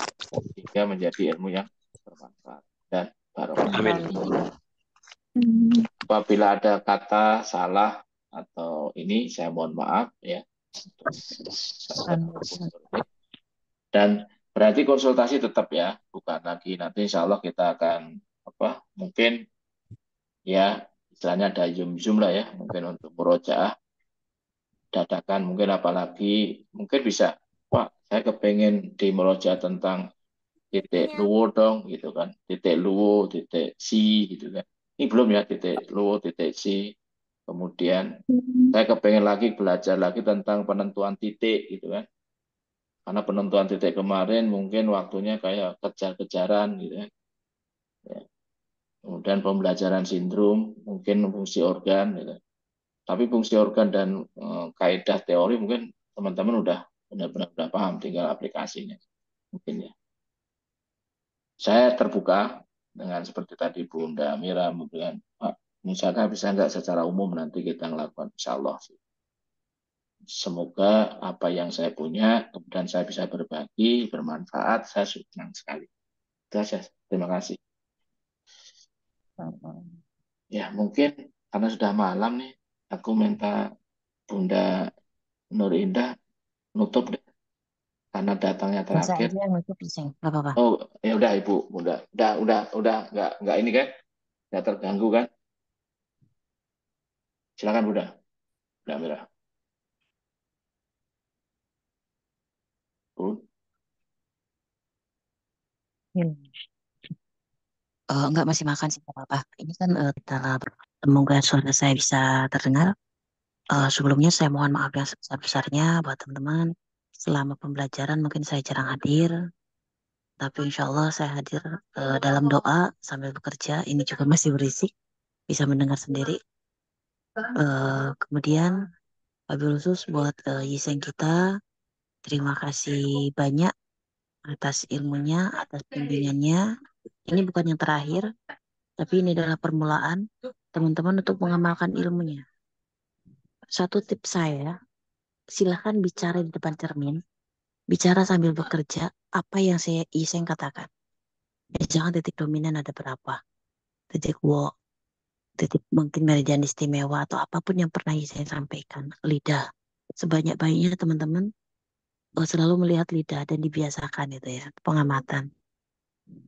Speaker 1: sehingga menjadi ilmu yang bermanfaat dan barokah.
Speaker 8: Amin.
Speaker 1: Apabila ada kata salah atau ini, saya mohon maaf ya. Dan berarti konsultasi tetap ya, bukan lagi nanti insya Allah kita akan mungkin ya istilahnya ada Zoom lah ya, mungkin untuk murojaah dadakan mungkin, apalagi mungkin bisa Pak saya kepengen di murojaah tentang titik luwo dong gitu kan, titik luwo, titik si gitu kan, ini belum ya titik luwo, titik si, kemudian saya kepengen lagi belajar lagi tentang penentuan titik gitu kan, karena penentuan titik kemarin mungkin waktunya kayak kejar-kejaran gitu kan. Ya. Kemudian pembelajaran sindrom, mungkin fungsi organ gitu. Tapi fungsi organ dan kaidah teori mungkin teman-teman udah benar-benar paham, tinggal aplikasinya mungkin ya. Saya terbuka dengan seperti tadi Bunda Mira memberikan, misalkan bisa nggak secara umum nanti kita melakukan, insya Allah. Semoga apa yang saya punya, kemudian saya bisa berbagi, bermanfaat, saya senang sekali. Itu saja, terima kasih. Ya mungkin karena sudah malam nih, aku minta Bunda Nur Indah nutup deh, karena datangnya
Speaker 6: Bisa
Speaker 1: terakhir.
Speaker 6: aja nutup Sing, nggak apa-apa.
Speaker 1: Oh ya udah Ibu, Bunda, udah nggak ini kan, nggak terganggu kan? Silakan Bunda Mira. Bu.
Speaker 6: Enggak, masih makan sih, nggak apa-apa. Ini kan kita semoga suara saya bisa terdengar. Sebelumnya saya mohon maaf yang sebesar-besarnya buat teman-teman. Selama pembelajaran mungkin saya jarang hadir, tapi insya Allah saya hadir dalam doa sambil bekerja. Ini juga masih berisik, bisa mendengar sendiri. Kemudian wabil khusus buat Yiseng kita, Terima kasih banyak atas ilmunya, atas bimbingannya. Ini bukan yang terakhir, tapi ini adalah permulaan teman-teman untuk mengamalkan ilmunya. Satu tips saya, silahkan bicara di depan cermin, bicara sambil bekerja, apa yang Iseng katakan. Jangan titik dominan ada berapa, titik walk, titik mungkin meridian istimewa, atau apapun yang pernah Iseng sampaikan. Lidah, sebanyak-banyaknya teman-teman selalu melihat lidah dan dibiasakan itu ya, pengamatan.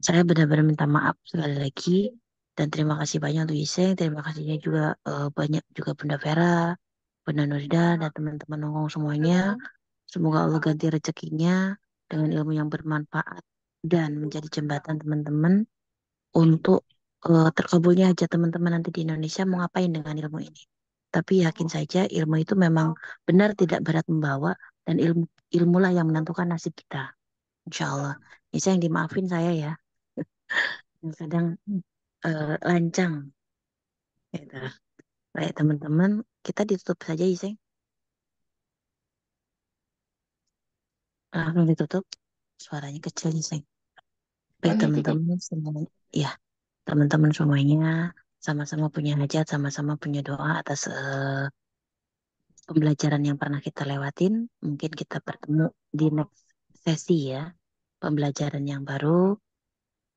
Speaker 6: Saya benar-benar minta maaf sekali lagi dan terima kasih banyak untuk Iseng, terima kasihnya juga banyak juga Bunda Vera, Bunda Nurida dan teman-teman nongkrong semuanya. Semoga Allah ganti rezekinya dengan ilmu yang bermanfaat dan menjadi jembatan teman-teman untuk terkabulnya hajat teman-teman nanti di Indonesia mau ngapain dengan ilmu ini. Tapi yakin saja ilmu itu memang benar tidak berat membawa dan ilmulah yang menentukan nasib kita. Insya Allah. Bisa yang dimaafin saya ya. Kadang lancang. Gitu. Baik teman-teman, kita ditutup saja Iseng. Langsung ditutup. Suaranya kecil Iseng. Baik teman-teman semuanya. Ya, teman-teman semuanya sama-sama punya hajat, sama-sama punya doa atas pembelajaran yang pernah kita lewatin. Mungkin kita bertemu di next sesi ya. Pembelajaran yang baru.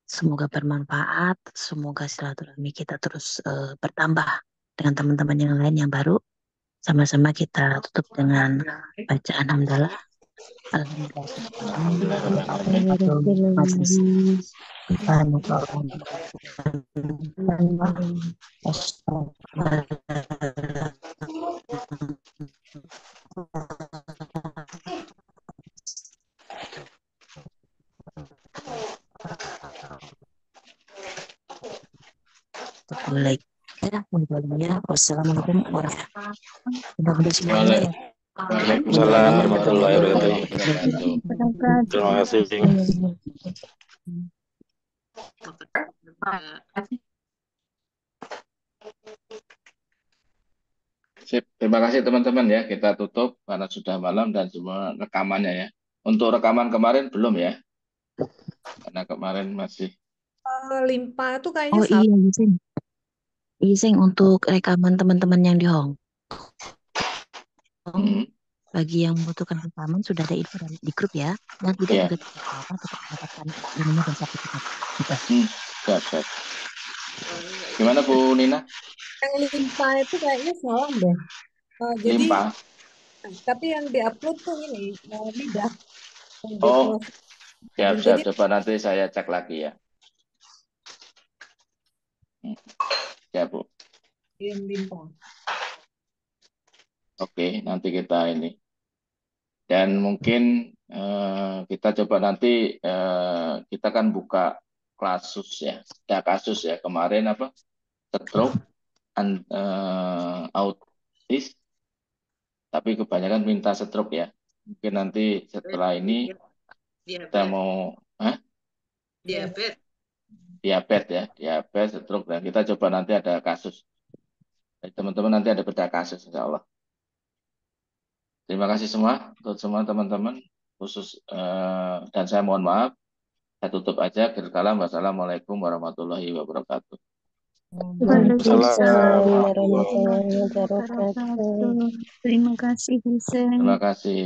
Speaker 6: Semoga bermanfaat. Semoga silaturahmi kita terus bertambah dengan teman-teman yang lain yang baru. Sama-sama kita tutup dengan bacaan hamdalah. Wassalamualaikum warahmatullahi wabarakatuh.
Speaker 8: Waalaikumsalam warahmatullahi wabarakatuh. Terima kasih.
Speaker 1: Sip. Terima kasih teman-teman ya. Kita tutup karena sudah malam dan semua rekamannya ya. Untuk rekaman kemarin belum ya. Karena kemarin masih.
Speaker 2: Limpa itu kayaknya
Speaker 6: Oh iya, Iseng untuk rekaman teman-teman yang di Hong Kong. Bagi yang membutuhkan rekaman sudah ada info di grup ya. Dan tidak juga apa-apa tetap mendapatkan ilmunya dan sertifikat. Gitu.
Speaker 1: Siap. Gimana Bu Nina?
Speaker 2: Yang limpa itu kayaknya salah deh. Jadi,
Speaker 1: Limpa.
Speaker 2: tapi yang diupload tuh ini lidah.
Speaker 1: Oh, siap. Coba nanti saya cek lagi ya. Ya Bu.
Speaker 2: Yang limpa.
Speaker 1: Oke, nanti kita ini. Dan mungkin kita coba nanti kita kan buka kasus ya. Ada kasus ya kemarin apa? Stroke, autis. Tapi kebanyakan minta stroke ya. Mungkin nanti setelah ini kita mau diabetes, stroke, dan kita coba nanti ada kasus. Teman-teman nanti ada beda kasus insya Allah. Terima kasih semua untuk semua teman-teman khusus dan saya mohon maaf. Saya tutup aja. Wassalamualaikum warahmatullahi wabarakatuh.
Speaker 9: Waalaikumsalam warahmatullahi wabarakatuh.
Speaker 4: Terima kasih, Iseng.
Speaker 1: Terima kasih.